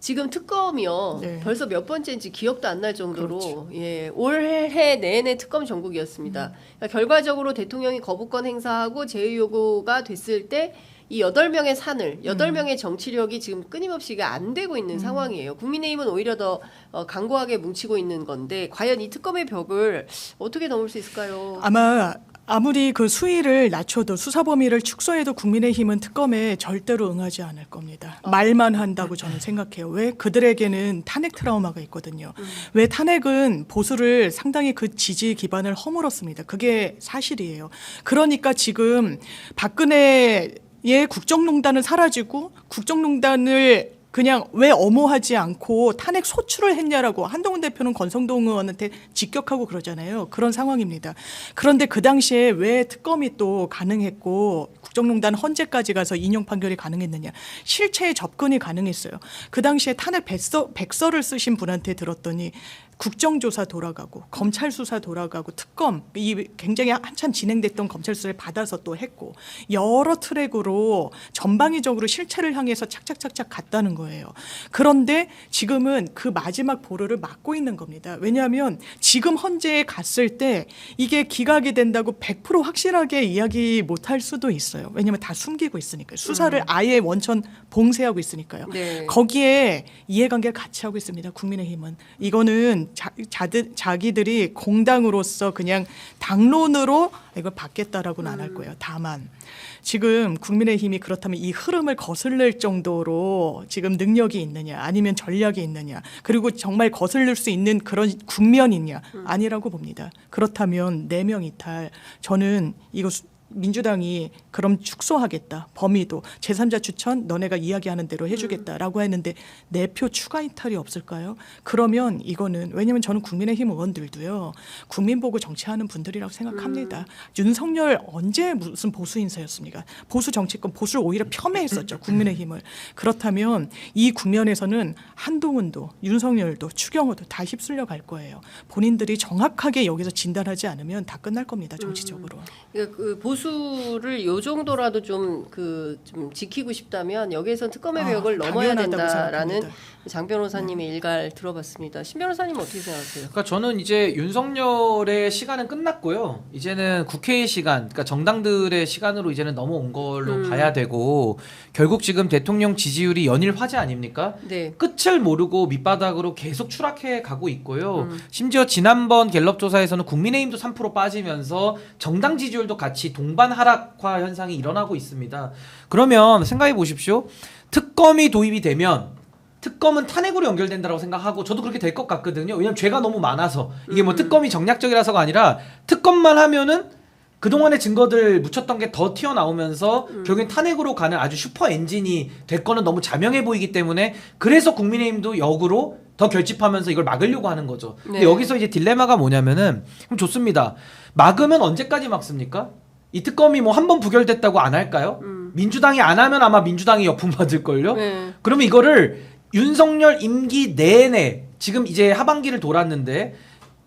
S1: 지금 특검이요.
S2: 네.
S1: 벌써 몇 번째인지 기억도 안 날 정도로 예, 올해 내내 특검 전국이었습니다. 그러니까 결과적으로 대통령이 거부권 행사하고 제의 요구가 됐을 때 이 8명의 산을 8명의 정치력이 지금 끊임없이 안 되고 있는 상황이에요. 국민의힘은 오히려 더 강고하게 뭉치고 있는 건데 과연 이 특검의 벽을 어떻게 넘을 수 있을까요?
S2: 아마 아무리 그 수위를 낮춰도 수사 범위를 축소해도 국민의힘은 특검에 절대로 응하지 않을 겁니다. 말만 한다고 저는 생각해요. 왜? 그들에게는 탄핵 트라우마가 있거든요. 왜? 탄핵은 보수를 상당히 그 지지 기반을 허물었습니다. 그게 사실이에요. 그러니까 지금 박근혜의 국정농단은 사라지고 국정농단을 그냥 왜 엄호하지 않고 탄핵 소추를 했냐라고 한동훈 대표는 권성동 의원한테 직격하고 그러잖아요. 그런 상황입니다. 그런데 그 당시에 왜 특검이 또 가능했고 국정농단 헌재까지 가서 인용 판결이 가능했느냐. 실체에 접근이 가능했어요. 그 당시에 탄핵 백서를 쓰신 분한테 들었더니 국정조사 돌아가고 검찰 수사 돌아가고 특검 이 굉장히 한참 진행됐던 검찰 수사를 받아서 또 했고 여러 트랙으로 전방위적으로 실체를 향해서 착착착착 갔다는 거예요. 그런데 지금은 그 마지막 보루를 막고 있는 겁니다. 왜냐하면 지금 헌재에 갔을 때 이게 기각이 된다고 100% 확실하게 이야기 못할 수도 있어요. 왜냐하면 다 숨기고 있으니까요. 수사를 아예 원천 봉쇄하고 있으니까요.
S1: 네.
S2: 거기에 이해관계를 같이 하고 있습니다. 국민의힘은. 이거는 자기들이 공당으로서 그냥 당론으로 이걸 받겠다라고는 안 할 거예요. 다만 지금 국민의힘이 그렇다면 이 흐름을 거슬릴 정도로 지금 능력이 있느냐 아니면 전략이 있느냐 그리고 정말 거슬릴 수 있는 그런 국면이 있냐 아니라고 봅니다. 그렇다면 4명 이탈 저는 이거 민주당이 그럼 축소하겠다. 범위도 제3자 추천 너네가 이야기하는 대로 해주겠다라고 했는데 4표 추가 이탈이 없을까요? 그러면 이거는 왜냐하면 저는 국민의힘 의원들도요. 국민 보고 정치하는 분들이라고 생각합니다. 윤석열 언제 무슨 보수 인사였습니까? 보수 정치권 보수를 오히려 폄훼했었죠. 국민의힘을. 그렇다면 이 국면에서는 한동훈도 윤석열도 추경호도 다 휩쓸려 갈 거예요. 본인들이 정확하게 여기서 진단하지 않으면 다 끝날 겁니다. 정치적으로.
S1: 그러니까 그 보수를 요 정도라도 좀 지키고 싶다면 여기에선 특검의 벽을 넘어야
S2: 당연하다고
S1: 된다라는
S2: 생각합니다.
S1: 장 변호사님의 일갈 들어봤습니다. 신 변호사님 어떻게 생각하세요?
S3: 그러니까 저는 이제 윤석열의 시간은 끝났고요. 이제는 국회의 시간, 그러니까 정당들의 시간으로 이제는 넘어온 걸로 봐야 되고 결국 지금 대통령 지지율이 연일 화제 아닙니까?
S1: 네.
S3: 끝을 모르고 밑바닥으로 계속 추락해 가고 있고요. 심지어 지난번 갤럽 조사에서는 국민의힘도 3% 빠지면서 정당 지지율도 같이 동반 하락화 현상이 일어나고 있습니다. 그러면 생각해 보십시오. 특검이 도입이 되면 특검은 탄핵으로 연결된다고 생각하고 저도 그렇게 될 것 같거든요. 왜냐면 죄가 너무 많아서 이게 뭐 특검이 정략적이라서가 아니라 특검만 하면은 그동안의 증거들 묻혔던 게 더 튀어나오면서 결국엔 탄핵으로 가는 아주 슈퍼 엔진이 될 거는 너무 자명해 보이기 때문에 그래서 국민의힘도 역으로 더 결집하면서 이걸 막으려고 하는 거죠. 근데
S1: 네.
S3: 여기서 이제 딜레마가 뭐냐면은 그럼 좋습니다. 막으면 언제까지 막습니까? 이 특검이 뭐 한 번 부결됐다고 안 할까요? 민주당이 안 하면 아마 민주당이 역풍 받을걸요?
S1: 네.
S3: 그러면 이거를 윤석열 임기 내내 지금 이제 하반기를 돌았는데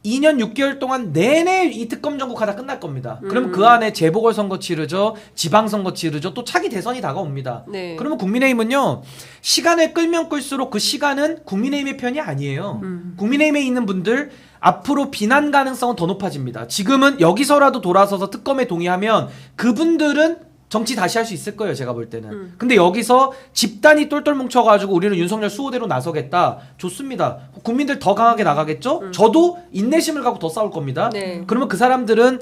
S3: 2년 6개월 동안 내내 이 특검 전국하다 끝날 겁니다. 그러면 그 안에 재보궐선거 치르죠. 지방선거 치르죠. 또 차기 대선이 다가옵니다.
S1: 네.
S3: 그러면 국민의힘은요. 시간을 끌면 끌수록 그 시간은 국민의힘의 편이 아니에요. 국민의힘에 있는 분들 앞으로 비난 가능성은 더 높아집니다. 지금은 여기서라도 돌아서서 특검에 동의하면 그분들은 정치 다시 할 수 있을 거예요. 제가 볼 때는. 근데 여기서 집단이 똘똘 뭉쳐가지고 우리는 윤석열 수호대로 나서겠다. 좋습니다. 국민들 더 강하게 나가겠죠? 저도 인내심을 갖고 더 싸울 겁니다.
S1: 네.
S3: 그러면 그 사람들은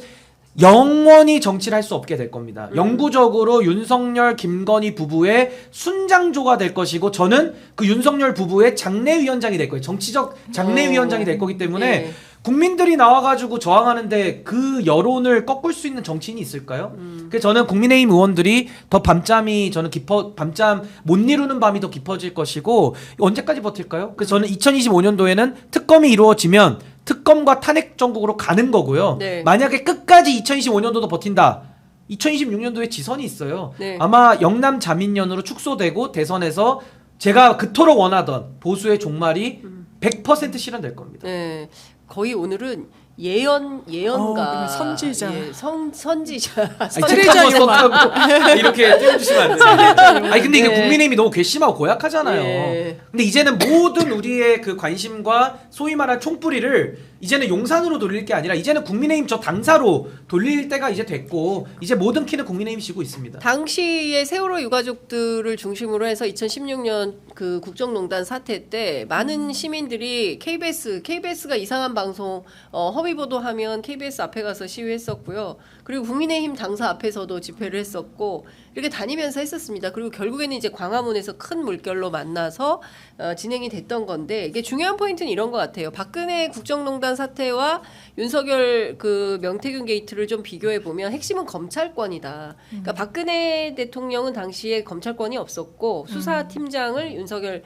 S3: 영원히 정치를 할 수 없게 될 겁니다. 영구적으로 윤석열, 김건희 부부의 순장조가 될 것이고 저는 그 윤석열 부부의 장례위원장이 될 거예요. 정치적 장례위원장이 될 거기 때문에
S1: 네.
S3: 국민들이 나와가지고 저항하는데 그 여론을 꺾을 수 있는 정치인이 있을까요? 그래서 저는 국민의힘 의원들이 더 밤잠이 저는 밤잠 못 이루는 밤이 더 깊어질 것이고 언제까지 버틸까요? 그래서 저는 2025년도에는 특검이 이루어지면 특검과 탄핵 정국으로 가는 거고요.
S1: 네.
S3: 만약에 끝까지 2025년도도 버틴다. 2026년도에 지선이 있어요.
S1: 네.
S3: 아마 영남 자민련으로 축소되고 대선에서 제가 그토록 원하던 보수의 종말이 100% 실현될 겁니다.
S1: 네. 거의 오늘은 예언가
S2: 선지자.
S1: 선지자
S2: 트레저
S3: 썼다고 이렇게 띄워주시면 안 돼요. 아니 근데 이게
S1: 네.
S3: 국민의힘이 너무 괘씸하고 고약하잖아요.
S1: 예.
S3: 근데 이제는 모든 우리의 그 관심과 소위 말한 총뿌리를 이제는 용산으로 돌릴 게 아니라 이제는 국민의힘 저 당사로 돌릴 때가 이제 됐고 이제 모든 키는 국민의힘이 쥐고 있습니다.
S1: 당시에 세월호 유가족들을 중심으로 해서 2016년 그 국정농단 사태 때 많은 시민들이 KBS가 이상한 방송 허위 보도하면 KBS 앞에 가서 시위했었고요. 그리고 국민의힘 당사 앞에서도 집회를 했었고 이렇게 다니면서 했었습니다. 그리고 결국에는 이제 광화문에서 큰 물결로 만나서 진행이 됐던 건데 이게 중요한 포인트는 이런 것 같아요. 박근혜 국정농단 사태와 윤석열 그 명태균 게이트를 좀 비교해 보면 핵심은 검찰권이다. 그러니까 박근혜 대통령은 당시에 검찰권이 없었고 수사팀장을 윤석열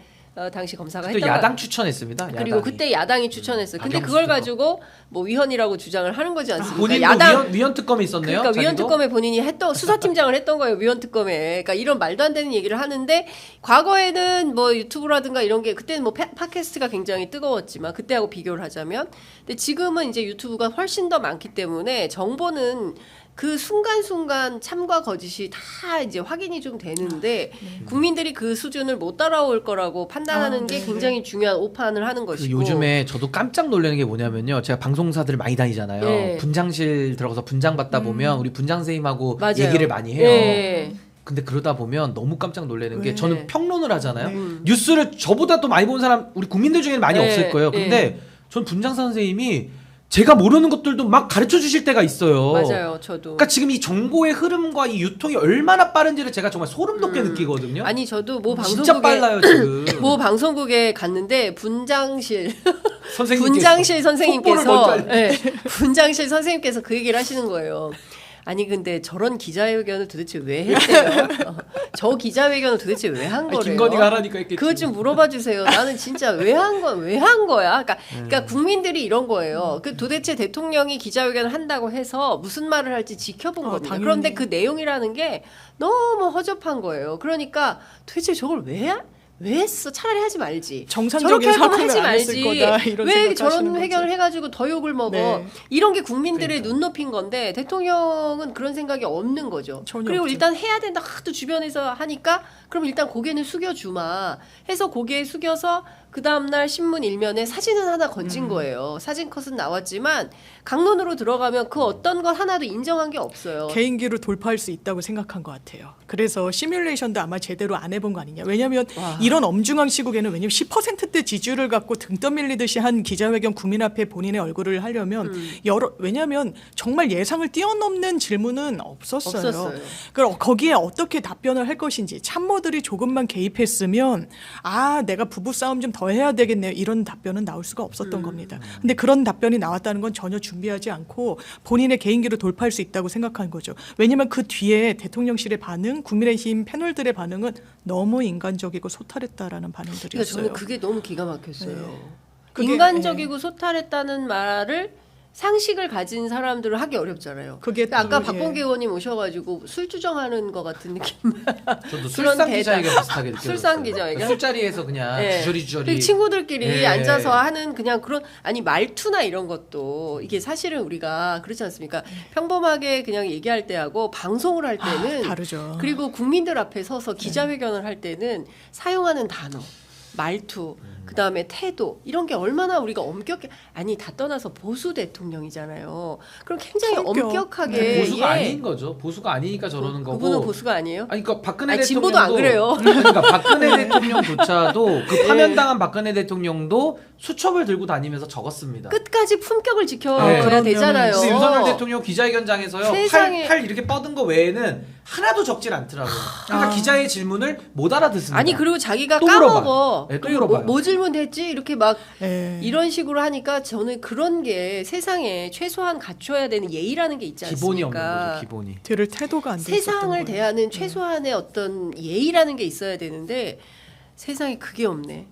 S1: 당시 검사가
S3: 또
S1: 했던
S3: 야당 추천했습니다.
S1: 그리고
S3: 야당이.
S1: 그때 야당이 추천했어요. 근데
S3: 박영수
S1: 그걸
S3: 특검.
S1: 가지고 뭐 위헌이라고 주장을 하는 거지 않습니까?
S3: 본인도 위헌 특검이 있었네요.
S1: 그러니까 위헌
S3: 자기도?
S1: 특검에 본인이 했던 수사팀장을 했던 거예요. 위헌 특검에. 그러니까 이런 말도 안 되는 얘기를 하는데 과거에는 뭐 유튜브라든가 이런 게 그때는 뭐 팟캐스트가 굉장히 뜨거웠지만 그때하고 비교를 하자면 근데 지금은 이제 유튜브가 훨씬 더 많기 때문에 정보는 그 순간순간 참과 거짓이 다 이제 확인이 좀 되는데 국민들이 그 수준을 못 따라올 거라고 판단하는 게 굉장히 중요한 오판을 하는
S3: 그
S1: 것이고
S3: 요즘에 저도 깜짝 놀라는 게 뭐냐면요. 제가 방송사들 많이 다니잖아요.
S1: 네.
S3: 분장실 들어가서 분장 받다 보면 우리 분장 선생님하고
S1: 맞아요.
S3: 얘기를 많이 해요.
S1: 네.
S3: 근데 그러다 보면 너무 깜짝 놀라는 게
S2: 네.
S3: 저는 평론을 하잖아요.
S1: 네.
S3: 뉴스를 저보다 또 많이 본 사람 우리 국민들 중에는 많이
S1: 네.
S3: 없을 거예요. 근데
S1: 네.
S3: 전 분장사 선생님이 제가 모르는 것들도 막 가르쳐 주실 때가 있어요.
S1: 맞아요. 저도.
S3: 그러니까 지금 이 정보의 흐름과 이 유통이 얼마나 빠른지를 제가 정말 소름 돋게 느끼거든요.
S1: 아니 저도 모
S3: 진짜
S1: 방송국에
S3: 빨라요 지금.
S1: 모 방송국에 갔는데 분장실
S3: 선생님께서
S1: 분장실
S3: 속보를
S1: 선생님께서
S3: 먼저 알려-
S1: 예, 분장실 선생님께서 그 얘기를 하시는 거예요. 아니 근데 저런 기자회견을 도대체 왜 했대요? 저 기자회견을 도대체 왜 한 거래요?
S3: 김건희가 하라니까 했겠지.
S1: 그거 좀 물어봐 주세요. 나는 진짜 왜 한 거야? 그러니까 국민들이 이런 거예요. 그 도대체 대통령이 기자회견을 한다고 해서 무슨 말을 할지 지켜본 겁니다.
S2: 당연히.
S1: 그런데 그 내용이라는 게 너무 허접한 거예요. 그러니까 도대체 저걸 왜 했어? 차라리 하지 말지.
S2: 정상적인
S1: 저렇게 할 거면
S2: 사고를
S1: 하지
S2: 안 했을
S1: 말지.
S2: 거다, 이런
S1: 왜
S2: 생각하시는
S1: 저런
S2: 거죠.
S1: 회견을 해가지고 더 욕을 먹어?
S2: 네.
S1: 이런 게 국민들의 눈높이인 건데 대통령은 그런 생각이 없는 거죠.
S2: 전혀
S1: 그리고
S2: 없죠.
S1: 일단 해야 된다 하도 주변에서 하니까 그럼 일단 고개는 숙여주마 해서 고개 숙여서 그 다음날 신문 일면에 사진은 하나 건진 거예요. 사진 컷은 나왔지만 강론으로 들어가면 그 어떤 것 하나도 인정한 게 없어요.
S2: 개인기로 돌파할 수 있다고 생각한 것 같아요. 그래서 시뮬레이션도 아마 제대로 안 해본 거 아니냐. 왜냐하면
S1: 와.
S2: 이런 엄중한 시국에는 왜냐면 10%대 지지율을 갖고 등 떠밀리듯이 한 기자회견 국민 앞에 본인의 얼굴을 하려면 왜냐하면 정말 예상을 뛰어넘는 질문은 없었어요. 그럼 거기에 어떻게 답변을 할 것인지 참모들이 조금만 개입했으면 내가 부부싸움 좀 더 해야 되겠네요. 이런 답변은 나올 수가 없었던 겁니다. 근데 그런 답변이 나왔다는 건 전혀 준비하지 않고 본인의 개인기로 돌파할 수 있다고 생각한 거죠. 왜냐하면 그 뒤에 대통령실의 반응, 국민의힘 패널들의 반응은 너무 인간적이고 소탈했다라는
S1: 그러니까
S2: 반응들이었어요.
S1: 저는 그게 너무 기가 막혔어요.
S2: 네. 그게,
S1: 인간적이고 소탈했다는 말을 상식을 가진 사람들은 하기 어렵잖아요.
S2: 그게
S1: 그러니까 아까
S2: 또,
S1: 박범계 의원님 오셔가지고 술 주정하는 것 같은 느낌.
S3: 저도
S1: 그런
S3: 술상
S1: 대답.
S3: 기자회견 비슷하게 느꼈어요.
S1: 술상 기자회견?
S3: 술자리에서 그냥
S1: 예.
S3: 주저리
S1: 그리고 친구들끼리
S3: 예.
S1: 앉아서 하는 그냥 그런 아니 말투나 이런 것도 이게 사실은 우리가 그렇지 않습니까? 평범하게 그냥 얘기할 때하고 방송을 할 때는
S2: 다르죠.
S1: 그리고 국민들 앞에 서서 기자회견을 할 때는 사용하는 단어, 말투, 그다음에 태도 이런 게 얼마나 우리가 엄격해 아니 다 떠나서 보수 대통령이잖아요. 그럼 굉장히
S2: 성격.
S1: 엄격하게
S3: 보수가 아닌 거죠. 보수가 아니니까 저러는 거고.
S1: 그분은 보수가 아니에요?
S3: 아니 그러니까 박근혜
S1: 아니,
S3: 대통령도
S1: 진보도 안 그래요.
S3: 그러니까 박근혜 대통령조차도 그 파면당한 박근혜 대통령도 수첩을 들고 다니면서 적었습니다.
S1: 끝까지 품격을 지켜야
S3: 네.
S2: 그러면은
S1: 되잖아요.
S3: 근데 윤석열 대통령 기자회견장에서요
S1: 세상에.
S3: 팔 이렇게 뻗은 거 외에는 하나도 적질 않더라고요. 그러니까 기자의 질문을 못 알아듣습니다.
S1: 아니 그리고 자기가
S3: 또
S1: 까먹어.
S3: 물어봐요. 네, 또
S1: 그리고
S3: 물어봐요.
S1: 뭐 질문했지 이렇게 막
S2: 예.
S1: 이런 식으로 하니까 저는 그런 게 세상에 최소한 갖춰야 되는 예의라는 게 있지 않습니까?
S3: 기본이 없는 거죠. 기본이.
S2: 들을 태도가 안 돼 있었던
S1: 세상을
S2: 거예요.
S1: 대하는 최소한의 어떤 예의라는 게 있어야 되는데 세상에 그게 없네.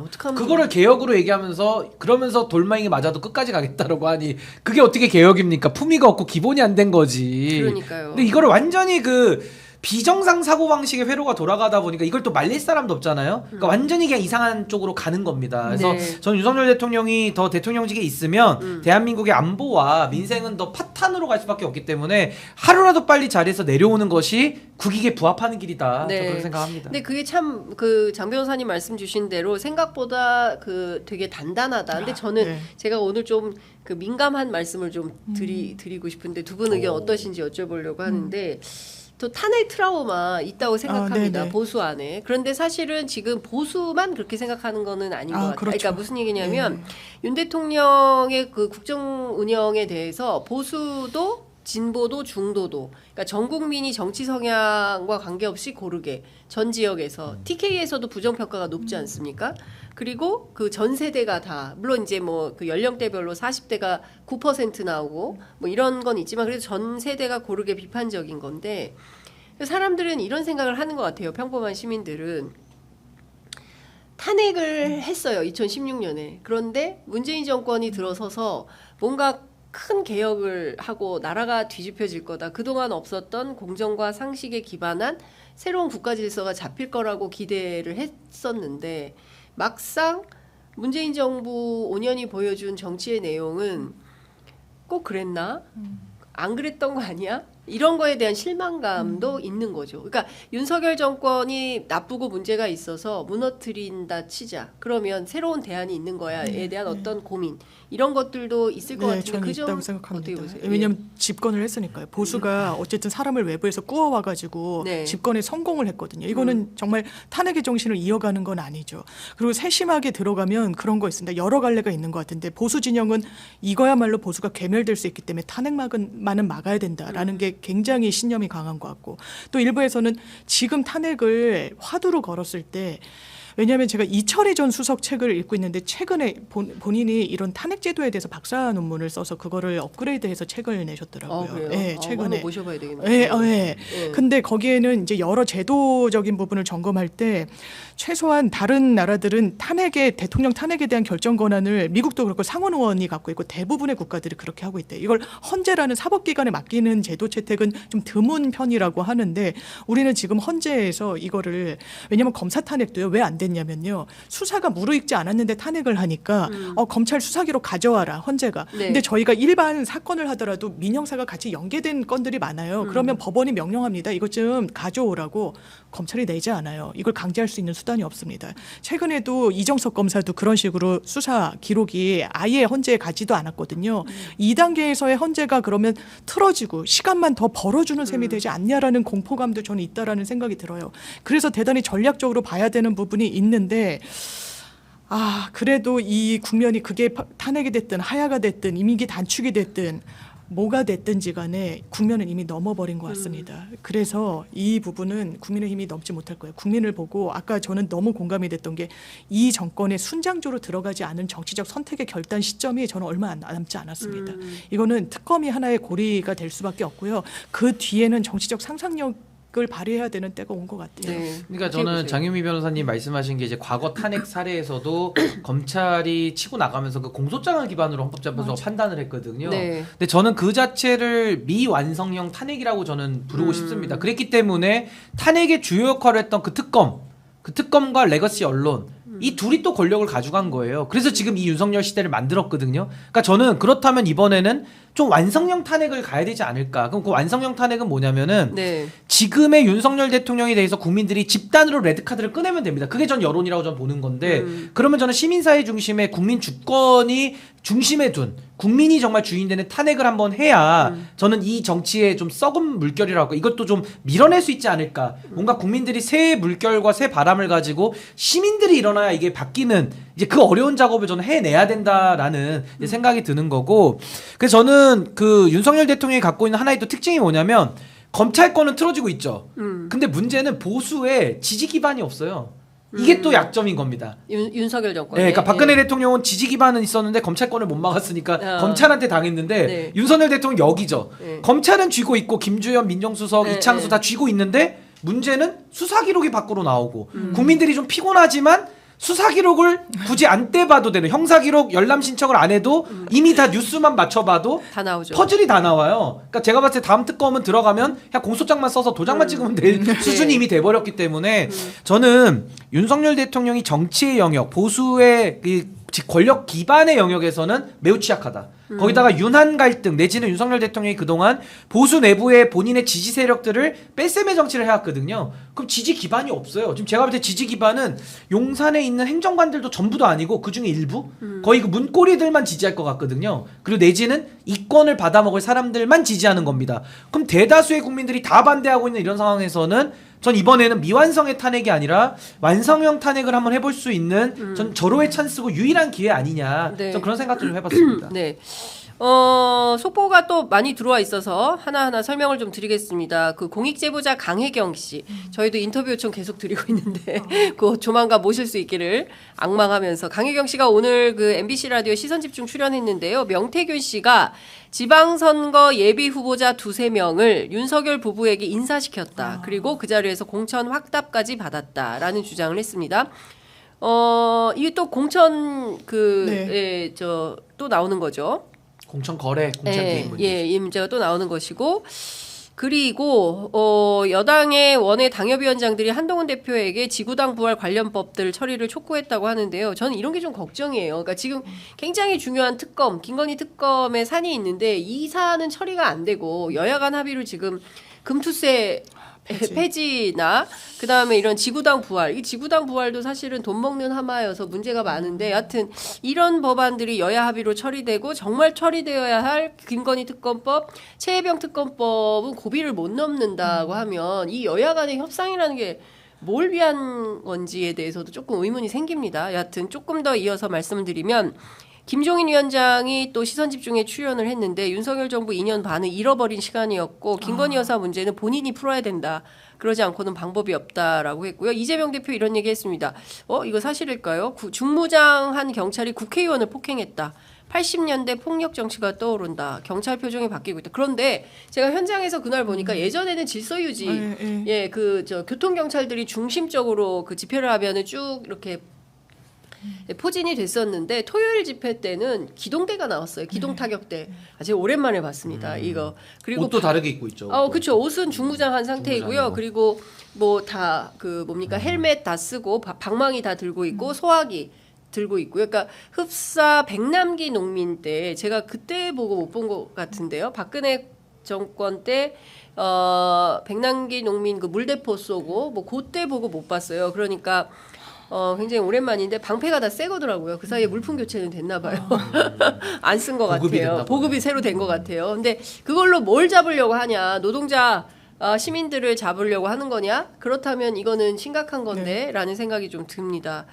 S1: 어떡하면
S3: 그거를 개혁으로 얘기하면서 그러면서 돌멩이 맞아도 끝까지 가겠다라고 하니 그게 어떻게 개혁입니까? 품위가 없고 기본이 안 된 거지.
S1: 그러니까요.
S3: 근데 이거를 완전히 그 비정상 사고 방식의 회로가 돌아가다 보니까 이걸 또 말릴 사람도 없잖아요. 그러니까 완전히 그냥 이상한 쪽으로 가는 겁니다. 그래서
S1: 네.
S3: 저는 윤석열 대통령이 더 대통령직에 있으면 대한민국의 안보와 민생은 더 파탄으로 갈 수밖에 없기 때문에 하루라도 빨리 자리에서 내려오는 것이 국익에 부합하는 길이다.
S1: 네.
S3: 저는 그렇게 생각합니다.
S1: 근데 그게 참 그 장 변호사님 말씀 주신 대로 생각보다 그 되게 단단하다. 근데 저는
S2: 네.
S1: 제가 오늘 좀 그 민감한 말씀을 좀 드리고 싶은데 두 분 의견 어떠신지 여쭤보려고 하는데 또 탄핵 트라우마 있다고 생각합니다.
S2: 네네.
S1: 보수 안에. 그런데 사실은 지금 보수만 그렇게 생각하는 거는 아닌 것 같아요.
S2: 그렇죠.
S1: 그러니까 무슨 얘기냐면 윤 대통령의 그 국정 운영에 대해서 보수도 진보도 중도도 그러니까 전 국민이 정치 성향과 관계없이 고르게 전 지역에서 TK에서도 부정 평가가 높지 않습니까? 그리고 그 전 세대가 다 물론 이제 뭐 그 연령대별로 40대가 9% 나오고 뭐 이런 건 있지만 그래도 전 세대가 고르게 비판적인 건데 사람들은 이런 생각을 하는 것 같아요. 평범한 시민들은 탄핵을 했어요. 2016년에. 그런데 문재인 정권이 들어서서 뭔가 큰 개혁을 하고 나라가 뒤집혀질 거다. 그동안 없었던 공정과 상식에 기반한 새로운 국가 질서가 잡힐 거라고 기대를 했었는데 막상 문재인 정부 5년이 보여준 정치의 내용은 꼭 그랬나? 안 그랬던 거 아니야? 이런 거에 대한 실망감도 있는 거죠. 그러니까 윤석열 정권이 나쁘고 문제가 있어서 무너뜨린다 치자. 그러면 새로운 대안이 있는 거야에 대한 어떤 고민 이런 것들도 있을 것 같은데
S2: 저는
S1: 그 점
S2: 있다고
S1: 어떻게
S2: 생각합니다.
S1: 보세요?
S2: 왜냐하면 집권을 했으니까요. 보수가 어쨌든 사람을 외부에서 꾸어와가지고
S1: 네.
S2: 집권에 성공을 했거든요. 이거는 정말 탄핵의 정신을 이어가는 건 아니죠. 그리고 세심하게 들어가면 그런 거 있습니다. 여러 갈래가 있는 것 같은데 보수 진영은 이거야말로 보수가 괴멸될 수 있기 때문에 탄핵만은 막아야 된다라는 게 굉장히 신념이 강한 것 같고 또 일부에서는 지금 탄핵을 화두로 걸었을 때 왜냐하면 제가 이철희 전 수석 책을 읽고 있는데 최근에 본인이 이런 탄핵 제도에 대해서 박사 논문을 써서 그거를 업그레이드해서 책을 내셨더라고요.
S1: 그래요?
S2: 네,
S1: 한번
S2: 최근에.
S1: 모셔봐야 되겠네요.
S2: 네. 근데 거기에는 이제 여러 제도적인 부분을 점검할 때 최소한 다른 나라들은 대통령 탄핵에 대한 결정 권한을 미국도 그렇고 상원 의원이 갖고 있고 대부분의 국가들이 그렇게 하고 있대. 이걸 헌재라는 사법기관에 맡기는 제도 채택은 좀 드문 편이라고 하는데 우리는 지금 헌재에서 이거를 왜냐하면 검사 탄핵도요 왜 안 됐냐면요 수사가 무르익지 않았는데 탄핵을 하니까 검찰 수사기로 가져와라 헌재가.
S1: 네.
S2: 근데 저희가 일반 사건을 하더라도 민형사가 같이 연계된 건들이 많아요. 그러면 법원이 명령합니다. 이것 좀 가져오라고 검찰이 내지 않아요. 이걸 강제할 수 있는 수단이 없습니다. 최근에도 이정석 검사도 그런 식으로 수사 기록이 아예 헌재에 가지도 않았거든요. 2단계에서의 헌재가 그러면 틀어지고 시간만 더 벌어주는 셈이 되지 않냐라는 공포감도 저는 있다라는 생각이 들어요. 그래서 대단히 전략적으로 봐야 되는 부분이 있는데 그래도 이 국면이 그게 탄핵이 됐든 하야가 됐든 임기 단축이 됐든 뭐가 됐든지 간에 국면은 이미 넘어버린 것 같습니다. 그래서 이 부분은 국민의힘이 넘지 못할 거예요. 국민을 보고 아까 저는 너무 공감이 됐던 게 이 정권의 순장조로 들어가지 않은 정치적 선택의 결단 시점이 저는 얼마 남지 않았습니다. 이거는 특검이 하나의 고리가 될 수밖에 없고요. 그 뒤에는 정치적 상상력 을 발휘해야 되는 때가 온 것 같아요.
S1: 네.
S3: 그러니까
S1: 어떻게
S3: 저는
S1: 보세요?
S3: 장유미 변호사님 말씀하신 게 이제 과거 탄핵 사례에서도 검찰이 치고 나가면서 그 공소장을 기반으로 헌법재판소가 판단을 했거든요.
S1: 네.
S3: 근데 저는 그 자체를 미완성형 탄핵이라고 저는 부르고 싶습니다. 그랬기 때문에 탄핵의 주요 역할을 했던 그 특검과 레거시 언론 이 둘이 또 권력을 가져간 거예요. 그래서 지금 이 윤석열 시대를 만들었거든요. 그러니까 저는 그렇다면 이번에는 좀 완성형 탄핵을 가야 되지 않을까. 그럼 그 완성형 탄핵은 뭐냐면은
S1: 네.
S3: 지금의 윤석열 대통령에 대해서 국민들이 집단으로 레드카드를 꺼내면 됩니다. 그게 전 여론이라고 저는 보는 건데 그러면 저는 시민사회 중심의 국민 주권이 중심에 둔 국민이 정말 주인되는 탄핵을 한번 해야 저는 이 정치의 좀 썩은 물결이라고 이것도 좀 밀어낼 수 있지 않을까. 뭔가 국민들이 새 물결과 새 바람을 가지고 시민들이 일어나야 이게 바뀌는 이제 그 어려운 작업을 저는 해내야 된다라는 이제 생각이 드는 거고 그래서 저는 그 윤석열 대통령이 갖고 있는 하나의 또 특징이 뭐냐면 검찰권은 틀어지고 있죠. 근데 문제는 보수의 지지 기반이 없어요. 이게 또 약점인 겁니다.
S1: 윤석열 정권.
S3: 네, 그러니까 박근혜 대통령은 지지 기반은 있었는데 검찰권을 못 막았으니까 검찰한테 당했는데
S1: 네.
S3: 윤석열 대통령 여기죠.
S1: 네.
S3: 검찰은 쥐고 있고 김주현 민정수석,
S1: 네,
S3: 이창수
S1: 네.
S3: 다 쥐고 있는데 문제는 수사 기록이 밖으로 나오고 국민들이 좀 피곤하지만 수사 기록을 굳이 안 떼봐도 되는 형사 기록 열람 신청을 안 해도 이미 다 뉴스만 맞춰봐도
S1: 다 나오죠.
S3: 퍼즐이 다 나와요. 그러니까 제가 봤을 때 다음 특검은 들어가면 그냥 공소장만 써서 도장만 찍으면 될 수준이 이미 돼버렸기 때문에 저는 윤석열 대통령이 정치의 영역, 보수의 권력 기반의 영역에서는 매우 취약하다. 거기다가 윤한 갈등 내지는 윤석열 대통령이 그동안 보수 내부의 본인의 지지 세력들을 뺄셈의 정치를 해왔거든요. 그럼 지지 기반이 없어요. 지금 제가 볼 때 지지 기반은 용산에 있는 행정관들도 전부도 아니고 그중에 일부? 거의 그 문고리들만 지지할 것 같거든요. 그리고 내지는 이권을 받아먹을 사람들만 지지하는 겁니다. 그럼 대다수의 국민들이 다 반대하고 있는 이런 상황에서는 전 이번에는 미완성의 탄핵이 아니라 완성형 탄핵을 한번 해볼 수 있는 전 절호의 찬스고 유일한 기회 아니냐.
S1: 네.
S3: 전 그런 생각도 좀 해봤습니다.
S1: 네. 속보가 또 많이 들어와 있어서 하나하나 설명을 좀 드리겠습니다. 그 공익제보자 강혜경 씨, 저희도 인터뷰 요청 계속 드리고 있는데 그 조만간 모실 수 있기를 앙망하면서 강혜경 씨가 오늘 그 MBC 라디오 시선집중 출연했는데요. 명태균 씨가 지방선거 예비 후보자 2-3명을 윤석열 부부에게 인사시켰다. 그리고 그 자리에서 공천 확답까지 받았다라는 주장을 했습니다. 이게 또 공천 또 나오는 거죠.
S3: 공천 거래, 공천 개입 문제.
S1: 예, 이 문제가 또 나오는 것이고, 그리고 여당의 원외 당협위원장들이 한동훈 대표에게 지구당 부활 관련법들 처리를 촉구했다고 하는데요. 저는 이런 게 좀 걱정이에요. 그러니까 지금 굉장히 중요한 특검, 김건희 특검의 사안이 있는데 이 사안은 처리가 안 되고 여야 간 합의로 지금 금투세 폐지나 그다음에 이런 지구당 부활, 이 지구당 부활도 사실은 돈 먹는 하마여서 문제가 많은데 여하튼 이런 법안들이 여야 합의로 처리되고 정말 처리되어야 할 김건희 특검법, 최혜병 특검법은 고비를 못 넘는다고 하면 이 여야 간의 협상이라는 게 뭘 위한 건지에 대해서도 조금 의문이 생깁니다. 여하튼 조금 더 이어서 말씀을 드리면 김종인 위원장이 또 시선집중에 출연을 했는데 윤석열 정부 2년 반을 잃어버린 시간이었고 김건희 여사 문제는 본인이 풀어야 된다. 그러지 않고는 방법이 없다라고 했고요. 이재명 대표 이런 얘기했습니다. 이거 사실일까요? 중무장한 경찰이 국회의원을 폭행했다. 80년대 폭력 정치가 떠오른다. 경찰 표정이 바뀌고 있다. 그런데 제가 현장에서 그날 보니까 예전에는 질서 유지, 교통 경찰들이 중심적으로 그 집회를 하면은 쭉 이렇게 포진이 됐었는데 토요일 집회 때는 기동대가 나왔어요. 기동 타격대. 아주 오랜만에 봤습니다. 이거. 그리고
S3: 옷도 다르게 입고 있죠.
S1: 그렇죠. 옷은 중무장한 상태이고요.
S3: 중무장이고.
S1: 그리고 뭐 다 헬멧 다 쓰고 방망이 다 들고 있고 소화기 들고 있고요. 그러니까 흡사 백남기 농민 때 제가 그때 보고 못 본 것 같은데요. 박근혜 정권 때 백남기 농민 그 물대포 쏘고 뭐 그때 보고 못 봤어요. 그러니까 굉장히 오랜만인데 방패가 다 새 거더라고요. 그 사이에 물품 교체는 됐나 봐요. 안 쓴 것 같아요. 보급이 새로 된 것 같아요. 근데 그걸로 뭘 잡으려고 하냐? 노동자 시민들을 잡으려고 하는 거냐? 그렇다면 이거는 심각한 건데 라는 생각이 좀 듭니다.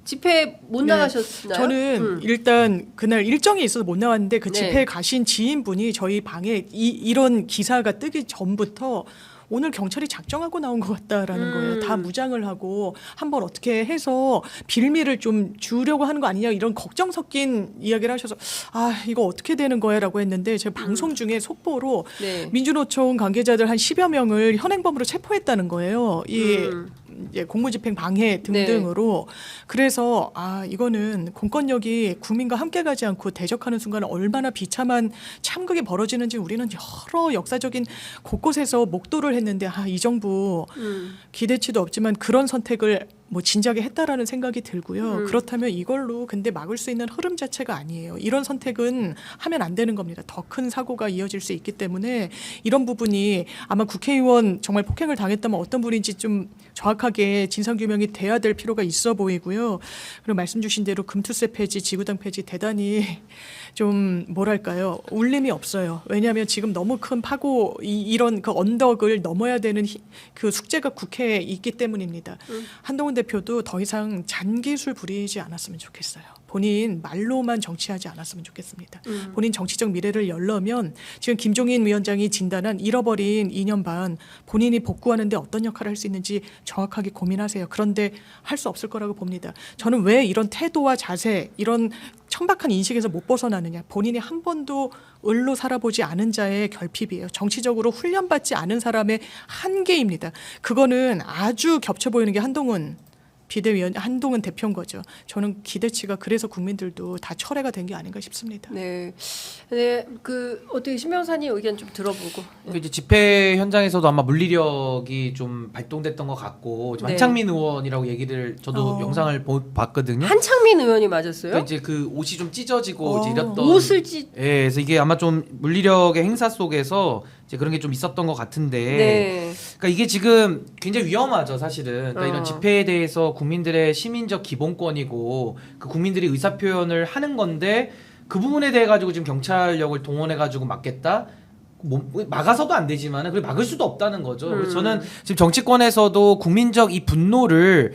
S1: 집회 못 나가셨나요?
S2: 저는 일단 그날 일정이 있어서 못 나왔는데 그 집회에 가신 지인분이 저희 방에 이런 기사가 뜨기 전부터 오늘 경찰이 작정하고 나온 것 같다라는 거예요. 다 무장을 하고 한번 어떻게 해서 빌미를 좀 주려고 하는 거 아니냐 이런 걱정 섞인 이야기를 하셔서 이거 어떻게 되는 거야 라고 했는데 제가 방송 중에 속보로 민주노총 관계자들 한 10여 명을 현행범으로 체포했다는 거예요. 공무집행 방해 등등으로. 그래서 이거는 공권력이 국민과 함께 가지 않고 대적하는 순간에 얼마나 비참한 참극이 벌어지는지 우리는 여러 역사적인 곳곳에서 목도를 했는데 이 정부 기대치도 없지만 그런 선택을 진작에 했다라는 생각이 들고요. 그렇다면 이걸로 근데 막을 수 있는 흐름 자체가 아니에요. 이런 선택은 하면 안 되는 겁니다. 더 큰 사고가 이어질 수 있기 때문에 이런 부분이 아마 국회의원 정말 폭행을 당했다면 어떤 분인지 좀 정확하게 진상규명이 돼야 될 필요가 있어 보이고요. 그리고 말씀 주신 대로 금투세 폐지, 지구당 폐지 대단히 좀 뭐랄까요. 울림이 없어요. 왜냐하면 지금 너무 큰 파고 이런 그 언덕을 넘어야 되는 그 숙제가 국회에 있기 때문입니다. 한동훈 대표도 더 이상 잔기술 부리지 않았으면 좋겠어요. 본인 말로만 정치하지 않았으면 좋겠습니다. 본인 정치적 미래를 열려면 지금 김종인 위원장이 진단한 잃어버린 2년 반 본인이 복구하는데 어떤 역할을 할 수 있는지 정확하게 고민하세요. 그런데 할 수 없을 거라고 봅니다. 저는 왜 이런 태도와 자세, 이런 천박한 인식에서 못 벗어나느냐. 본인이 한 번도 을로 살아보지 않은 자의 결핍이에요. 정치적으로 훈련받지 않은 사람의 한계입니다. 그거는 아주 겹쳐 보이는 게 한동훈 비대위원 한동훈 대표인 거죠. 저는 기대치가 그래서 국민들도 다 철회가 된 게 아닌가 싶습니다.
S1: 네. 네. 그 어떻게 신 변호사님 의견 좀 들어보고.
S3: 이제 집회 현장에서도 아마 물리력이 좀 발동됐던 것 같고
S1: 네.
S3: 한창민 의원이라고 얘기를 저도 영상을 봤거든요.
S1: 한창민 의원이 맞았어요?
S3: 그러니까 이제 그 옷이 좀 찢어지고 이제 이랬던
S1: 옷을
S3: 예, 그래서 이게 아마 좀 물리력의 행사 속에서 이제 그런 게 좀 있었던 것 같은데,
S1: 네.
S3: 그러니까 이게 지금 굉장히 위험하죠, 사실은. 그러니까 이런 집회에 대해서 국민들의 시민적 기본권이고 그 국민들이 의사 표현을 하는 건데 그 부분에 대해 가지고 지금 경찰력을 동원해 가지고 막겠다. 막아서도 안 되지만 그리고 막을 수도 없다는 거죠. 그래서 저는 지금 정치권에서도 국민적 이 분노를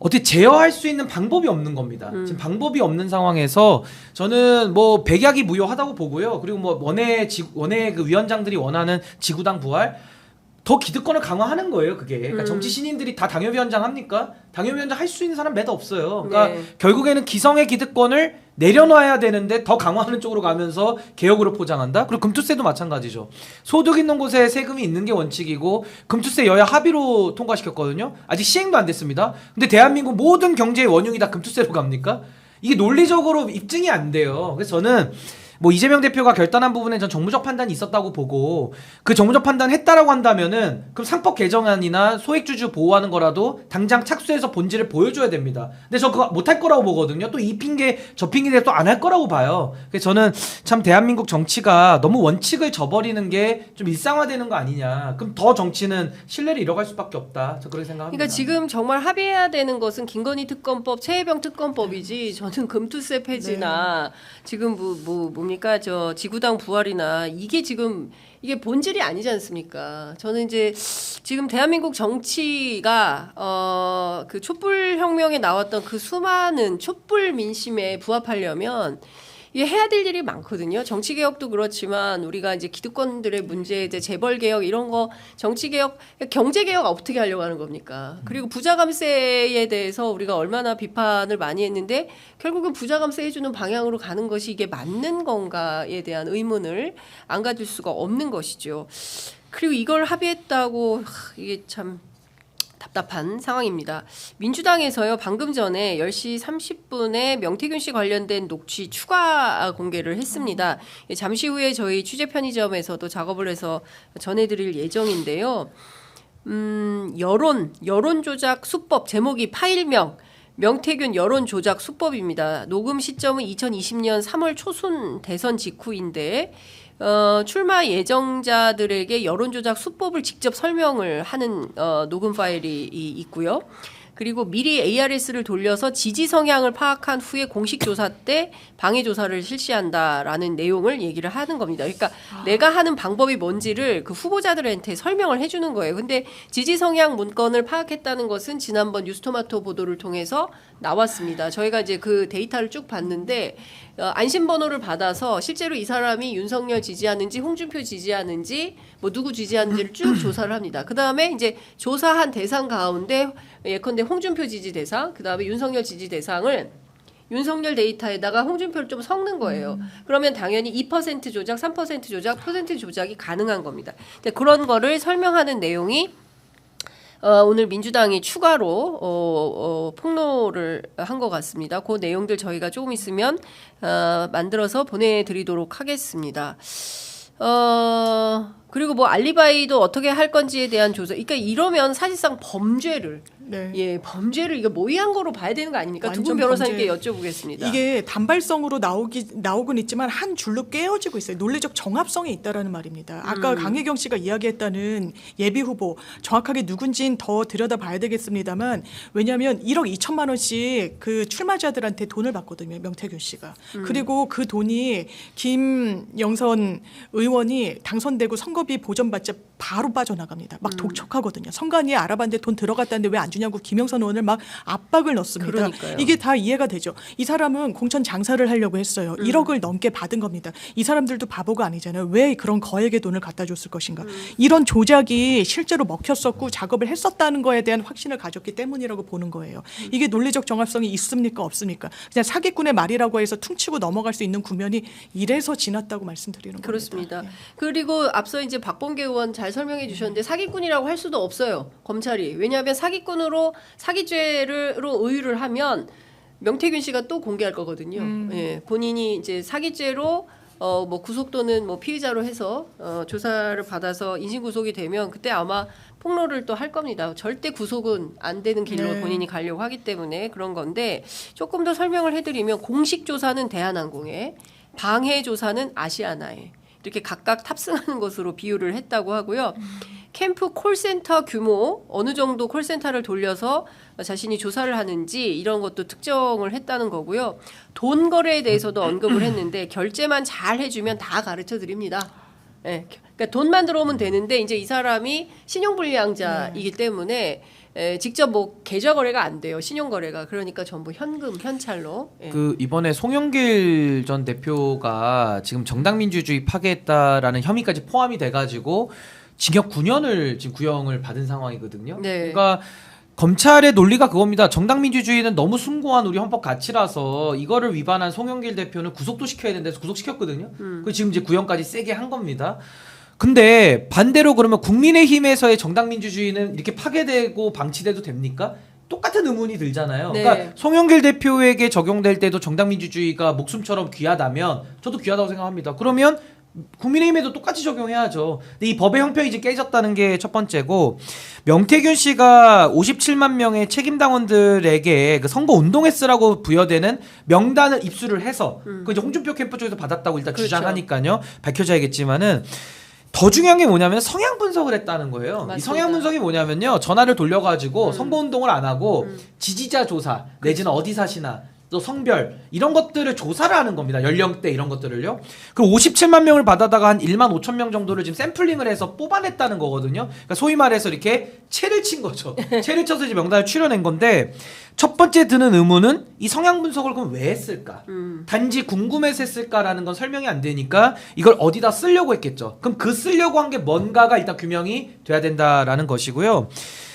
S3: 어떻게 제어할 수 있는 방법이 없는 겁니다. 지금 방법이 없는 상황에서 저는 뭐 백약이 무효하다고 보고요. 그리고 뭐 원외 그 위원장들이 원하는 지구당 부활 더 기득권을 강화하는 거예요. 그게 그러니까 정치 신인들이 다 당협위원장 합니까? 당협위원장 할 수 있는 사람 몇 없어요. 그러니까
S1: 네.
S3: 결국에는 기성의 기득권을 내려놔야 되는데 더 강화하는 쪽으로 가면서 개혁으로 포장한다. 그리고 금투세도 마찬가지죠. 소득 있는 곳에 세금이 있는 게 원칙이고 금투세 여야 합의로 통과시켰거든요. 아직 시행도 안 됐습니다. 근데 대한민국 모든 경제의 원흉이 다 금투세로 갑니까? 이게 논리적으로 입증이 안 돼요. 그래서 저는 뭐 이재명 대표가 결단한 부분에 전 정무적 판단이 있었다고 보고 그 정무적 판단 했다라고 한다면은 그럼 상법 개정안이나 소액주주 보호하는 거라도 당장 착수해서 본질을 보여줘야 됩니다. 근데 저 그거 못할 거라고 보거든요. 또 이 핑계 저 핑계 또 안 할 거라고 봐요. 그래서 저는 참 대한민국 정치가 너무 원칙을 저버리는 게 좀 일상화되는 거 아니냐. 그럼 더 정치는 신뢰를 잃어갈 수밖에 없다. 저 그렇게 생각합니다.
S1: 그러니까 지금 정말 합의해야 되는 것은 김건희 특검법, 최혜병 특검법이지. 저는 금투세 폐지나 지금 뭡니까 저 지구당 부활이나 이게 지금 이게 본질이 아니지 않습니까? 저는 이제 지금 대한민국 정치가 그 촛불 혁명에 나왔던 그 수많은 촛불 민심에 부합하려면 이게 해야 될 일이 많거든요. 정치 개혁도 그렇지만 우리가 이제 기득권들의 문제, 이제 재벌 개혁 이런 거, 정치 개혁, 경제 개혁 어떻게 하려고 하는 겁니까? 그리고 부자 감세에 대해서 우리가 얼마나 비판을 많이 했는데 결국은 부자 감세 해주는 방향으로 가는 것이 이게 맞는 건가에 대한 의문을 안 가질 수가 없는 것이죠. 그리고 이걸 합의했다고 이게 참 답답한 상황입니다. 민주당에서요, 방금 전에 10시 30분에 명태균 씨 관련된 녹취 추가 공개를 했습니다. 잠시 후에 저희 취재 편의점에서도 작업을 해서 전해드릴 예정인데요. 여론 조작 수법, 제목이 파일명, 명태균 여론 조작 수법입니다. 녹음 시점은 2020년 3월 초순 대선 직후인데 출마 예정자들에게 여론조작 수법을 직접 설명을 하는 녹음 파일이 있고요. 그리고 미리 ARS를 돌려서 지지 성향을 파악한 후에 공식 조사 때 방해 조사를 실시한다라는 내용을 얘기를 하는 겁니다. 그러니까 내가 하는 방법이 뭔지를 그 후보자들한테 설명을 해주는 거예요. 근데 지지 성향 문건을 파악했다는 것은 지난번 뉴스토마토 보도를 통해서 나왔습니다. 저희가 이제 그 데이터를 쭉 봤는데 안심번호를 받아서 실제로 이 사람이 윤석열 지지하는지 홍준표 지지하는지 뭐 누구 지지하는지를 쭉 조사를 합니다. 그 다음에 이제 조사한 대상 가운데 예컨대 홍준표 지지 대상, 그 다음에 윤석열 지지 대상을 윤석열 데이터에다가 홍준표를 좀 섞는 거예요. 그러면 당연히 2% 조작, 3% 조작, 퍼센트 조작이 가능한 겁니다. 그런 거를 설명하는 내용이 오늘 민주당이 추가로 폭로를 한 것 같습니다. 그 내용들 저희가 조금 있으면 만들어서 보내드리도록 하겠습니다. 그리고 뭐 알리바이도 어떻게 할 건지에 대한 조사. 그러니까 이러면 사실상 범죄를 범죄를 이거 모의한 거로 봐야 되는 거 아닙니까? 두 분 변호사님께 여쭤보겠습니다.
S2: 이게 단발성으로 나오곤 있지만 한 줄로 깨어지고 있어요. 논리적 정합성이 있다라는 말입니다. 아까 강혜경 씨가 이야기했다는 예비 후보 정확하게 누군지는 더 들여다봐야 되겠습니다만 왜냐하면 1억 2천만 원씩 그 출마자들한테 돈을 받거든요. 명태균 씨가. 그리고 그 돈이 김영선 의원이 당선되고 선거비 보전받자 바로 빠져나갑니다. 막 독촉하거든요. 선관위에 알아봤는데 돈 들어갔다는데 왜 안 주냐고 김영선 의원을 막 압박을 넣습니다.
S1: 그러니까요.
S2: 이게 다 이해가 되죠. 이 사람은 공천 장사를 하려고 했어요. 1억을 넘게 받은 겁니다. 이 사람들도 바보가 아니잖아요. 왜 그런 거액의 돈을 갖다 줬을 것인가. 이런 조작이 실제로 먹혔었고 작업을 했었다는 거에 대한 확신을 가졌기 때문이라고 보는 거예요. 이게 논리적 정합성이 있습니까 없습니까? 그냥 사기꾼의 말이라고 해서 퉁치고 넘어갈 수 있는 국면이 이래서 지났다고 말씀드리는 겁니다.
S1: 그렇습니다. 맞습니다. 그리고 앞서 이제 박범계 의원 잘 설명해 주셨는데 사기꾼이라고 할 수도 없어요. 검찰이. 왜냐하면 사기꾼으로 사기죄로 의유를 하면 명태균 씨가 또 공개할 거거든요. 예, 본인이 이제 사기죄로 뭐 구속 또는 뭐 피의자로 해서 조사를 받아서 인신 구속이 되면 그때 아마 폭로를 또 할 겁니다. 절대 구속은 안 되는 길로
S2: 네.
S1: 본인이 가려고 하기 때문에 그런 건데 조금 더 설명을 해드리면 공식 조사는 대한항공에, 방해 조사는 아시아나에 이렇게 각각 탑승하는 것으로 비유를 했다고 하고요. 캠프 콜센터 규모 어느 정도 콜센터를 돌려서 자신이 조사를 하는지 이런 것도 특정을 했다는 거고요. 돈 거래에 대해서도 언급을 했는데 결제만 잘 해주면 다 가르쳐 드립니다. 예, 그러니까 돈만 들어오면 되는데 이제 이 사람이 신용불량자이기 때문에 직접 뭐 계좌 거래가 안 돼요. 신용 거래가. 그러니까 전부 현금 현찰로. 예.
S3: 그 이번에 송영길 전 대표가 지금 정당민주주의 파괴했다라는 혐의까지 포함이 돼가지고 징역 9년을 지금 구형을 받은 상황이거든요.
S1: 네.
S3: 그러니까 검찰의 논리가 그겁니다. 정당민주주의는 너무 숭고한 우리 헌법 가치라서 이거를 위반한 송영길 대표는 구속도 시켜야 된다해서 구속시켰거든요. 그 지금 이제 구형까지 세게 한 겁니다. 근데 반대로 그러면 국민의힘에서의 정당민주주의는 이렇게 파괴되고 방치돼도 됩니까? 똑같은 의문이 들잖아요.
S1: 네.
S3: 그러니까 송영길 대표에게 적용될 때도 정당민주주의가 목숨처럼 귀하다면 저도 귀하다고 생각합니다. 그러면 국민의힘에도 똑같이 적용해야죠. 근데 이 법의 형평이 이제 깨졌다는 게 첫 번째고, 명태균 씨가 57만 명의 책임당원들에게 그 선거 운동했으라고 부여되는 명단을 입수를 해서 그 이제 홍준표 캠프 쪽에서 받았다고 일단
S1: 그렇죠.
S3: 주장하니까요. 밝혀져야겠지만은 더 중요한 게 뭐냐면 성향 분석을 했다는 거예요.
S1: 맞습니다.
S3: 이 성향 분석이 뭐냐면요. 전화를 돌려가지고 선거 운동을 안 하고 지지자 조사 내지는 어디 사시나 또 성별 이런 것들을 조사를 하는 겁니다. 연령대 이런 것들을요. 그리고 57만 명을 받아다가 한 1만 5천 명 정도를 지금 샘플링을 해서 뽑아냈다는 거거든요. 그러니까 소위 말해서 이렇게 채를 친 거죠. 채를 쳐서 이제 명단을 추려낸 건데 첫 번째 드는 의문은 이 성향 분석을 그럼 왜 했을까? 단지 궁금해서 했을까라는 건 설명이 안 되니까 이걸 어디다 쓰려고 했겠죠. 그럼 그 쓰려고 한 게 뭔가가 일단 규명이 돼야 된다라는 것이고요.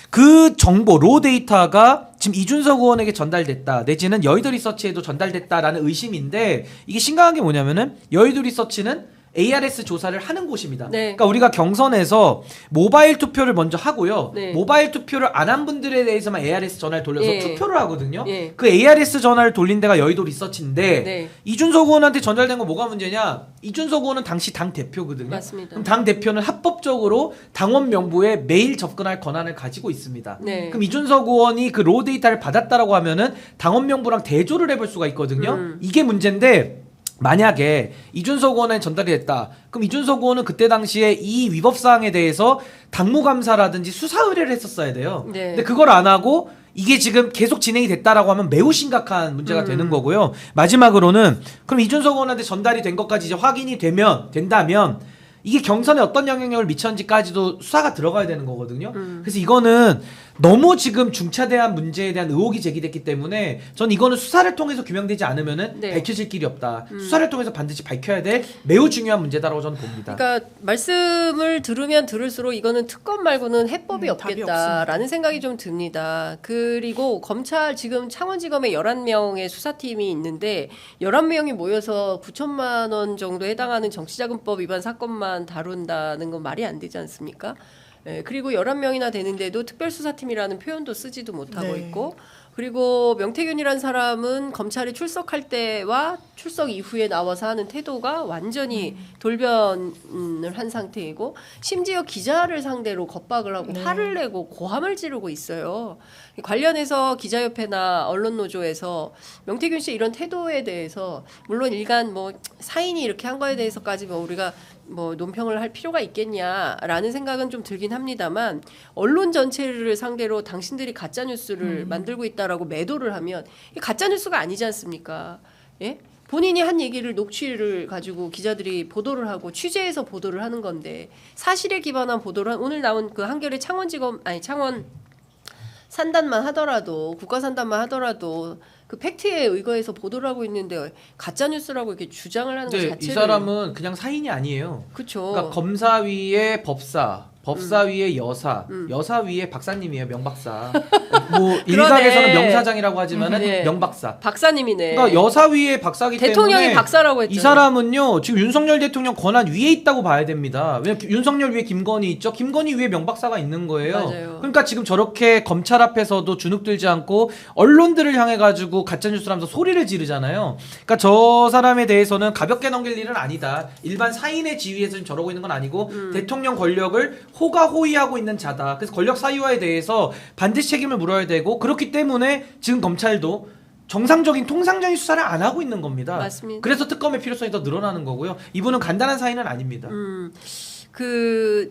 S3: 그 정보, 로 데이터가 지금 이준석 의원에게 전달됐다 내지는 여의도 리서치에도 전달됐다라는 의심인데 이게 심각한 게 뭐냐면은 여의도 리서치는 ARS 조사를 하는 곳입니다.
S1: 네.
S3: 그러니까 우리가 경선에서 모바일 투표를 먼저 하고요.
S1: 네.
S3: 모바일 투표를 안 한 분들에 대해서만 ARS 전화를 돌려서
S1: 예.
S3: 투표를 하거든요.
S1: 예.
S3: 그 ARS 전화를 돌린 데가 여의도 리서치인데
S1: 네.
S3: 이준석 의원한테 전달된 건 뭐가 문제냐? 이준석 의원은 당시 당 대표거든요.
S1: 맞습니다.
S3: 그럼 당 대표는 합법적으로 당원 명부에 매일 접근할 권한을 가지고 있습니다.
S1: 네.
S3: 그럼 이준석 의원이 그 로 데이터를 받았다라고 하면은 당원 명부랑 대조를 해볼 수가 있거든요. 이게 문제인데 만약에 이준석 의원에 전달이 됐다. 그럼 이준석 의원은 그때 당시에 이 위법 사항에 대해서 당무감사라든지 수사 의뢰를 했었어야 돼요.
S1: 네.
S3: 근데 그걸 안 하고 이게 지금 계속 진행이 됐다라고 하면 매우 심각한 문제가 되는 거고요. 마지막으로는 그럼 이준석 의원한테 전달이 된 것까지 이제 확인이 된다면 이게 경선에 어떤 영향력을 미쳤는지까지도 수사가 들어가야 되는 거거든요. 그래서 이거는 너무 지금 중차대한 문제에 대한 의혹이 제기됐기 때문에 전 이거는 수사를 통해서 규명되지 않으면은
S1: 네.
S3: 밝혀질 길이 없다. 수사를 통해서 반드시 밝혀야 될 매우 중요한 문제다라고 저는 봅니다.
S1: 그러니까 말씀을 들으면 들을수록 이거는 특검 말고는 해법이
S2: 답이
S1: 없겠다라는 생각이 좀 듭니다. 그리고 검찰 지금 창원지검에 11명의 수사팀이 있는데 11명이 모여서 9천만 원 정도 해당하는 정치자금법 위반 사건만 다룬다는 건 말이 안 되지 않습니까? 예, 그리고 11명이나 되는데도 특별수사팀이라는 표현도 쓰지도 못하고
S2: 네.
S1: 있고 그리고 명태균이라는 사람은 검찰에 출석할 때와 출석 이후에 나와서 하는 태도가 완전히 돌변을 한 상태이고 심지어 기자를 상대로 겁박을 하고
S2: 네.
S1: 화를 내고 고함을 지르고 있어요. 관련해서 기자협회나 언론노조에서 명태균 씨 이런 태도에 대해서 물론 일간 뭐 사인이 이렇게 한 거에 대해서까지 뭐 우리가 뭐 논평을 할 필요가 있겠냐라는 생각은 좀 들긴 합니다만 언론 전체를 상대로 당신들이 가짜 뉴스를 만들고 있다라고 매도를 하면 이 가짜 뉴스가 아니지 않습니까? 예? 본인이 한 얘기를 녹취를 가지고 기자들이 보도를 하고 취재해서 보도를 하는 건데 사실에 기반한 보도를 오늘 나온 그 한겨레 창원 산단만 하더라도 국가 산단만 하더라도 그 팩트에 의거해서 보도를 하고 있는데 가짜 뉴스라고 이렇게 주장을 하는 것
S3: 근데
S1: 자체를
S3: 이 사람은 그냥 사인이 아니에요.
S1: 그렇죠.
S3: 그러니까 검사위의 법사 법사 위에 여사, 여사 위에 박사님이에요. 명박사. 뭐 일각에서는 명사장이라고 하지만은
S1: 네.
S3: 명박사.
S1: 박사님이네.
S3: 그러니까 여사 위에 박사기
S1: 대통령이
S3: 때문에
S1: 박사라고 했죠.
S3: 이 사람은요 지금 윤석열 대통령 권한 위에 있다고 봐야 됩니다. 왜냐면 윤석열 위에 김건희 있죠. 김건희 위에 명박사가 있는 거예요.
S1: 맞아요.
S3: 그러니까 지금 저렇게 검찰 앞에서도 주눅들지 않고 언론들을 향해 가지고 가짜 뉴스를 하면서 소리를 지르잖아요. 그러니까 저 사람에 대해서는 가볍게 넘길 일은 아니다. 일반 사인의 지위에서 지금 저러고 있는 건 아니고 대통령 권력을 호가호위하고 있는 자다. 그래서 권력 사유화에 대해서 반드시 책임을 물어야 되고 그렇기 때문에 지금 검찰도 정상적인 통상적인 수사를 안 하고 있는 겁니다.
S1: 맞습니다.
S3: 그래서 특검의 필요성이 더 늘어나는 거고요. 이분은 간단한 사인은 아닙니다.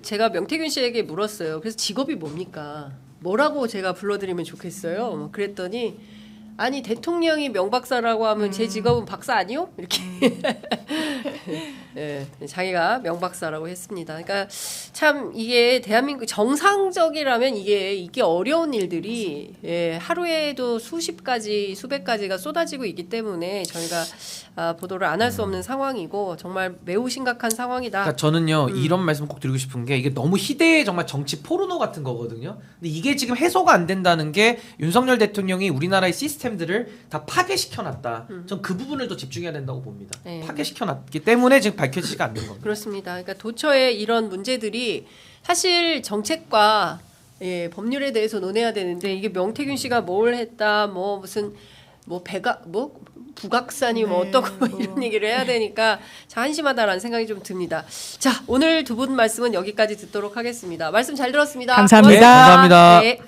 S1: 제가 명태균 씨에게 물었어요. 그래서 직업이 뭡니까? 뭐라고 제가 불러드리면 좋겠어요? 뭐 그랬더니 아니 대통령이 명박사라고 하면 제 직업은 박사 아니요? 이렇게 네, 자기가 명박사라고 했습니다. 그러니까 참 이게 대한민국 정상적이라면 이게 어려운 일들이 하루에도 수십 가지 수백 가지가 쏟아지고 있기 때문에 저희가 보도를 안 할 수 없는 상황이고 정말 매우 심각한 상황이다.
S3: 그러니까 저는요 이런 말씀 꼭 드리고 싶은 게 이게 너무 희대의 정말 정치 포르노 같은 거거든요. 근데 이게 지금 해소가 안 된다는 게 윤석열 대통령이 우리나라의 시스템들을 다 파괴시켜놨다. 전 그 부분을 더 집중해야 된다고 봅니다.
S1: 네.
S3: 파괴시켜놨기 때문에 지금 밝혀지지가 않는 겁니다.
S1: 그렇습니다. 그러니까 도처에 이런 문제들이 사실 정책과 법률에 대해서 논해야 되는데 이게 명태균 씨가 뭘 했다, 뭐 무슨 뭐 북악산이 뭐
S2: 네,
S1: 어떻고 이런 얘기를 해야 되니까 참 한심하다라는 생각이 좀 듭니다. 자, 오늘 두 분 말씀은 여기까지 듣도록 하겠습니다. 말씀 잘 들었습니다.
S2: 감사합니다.
S3: 네, 감사합니다.
S1: 네.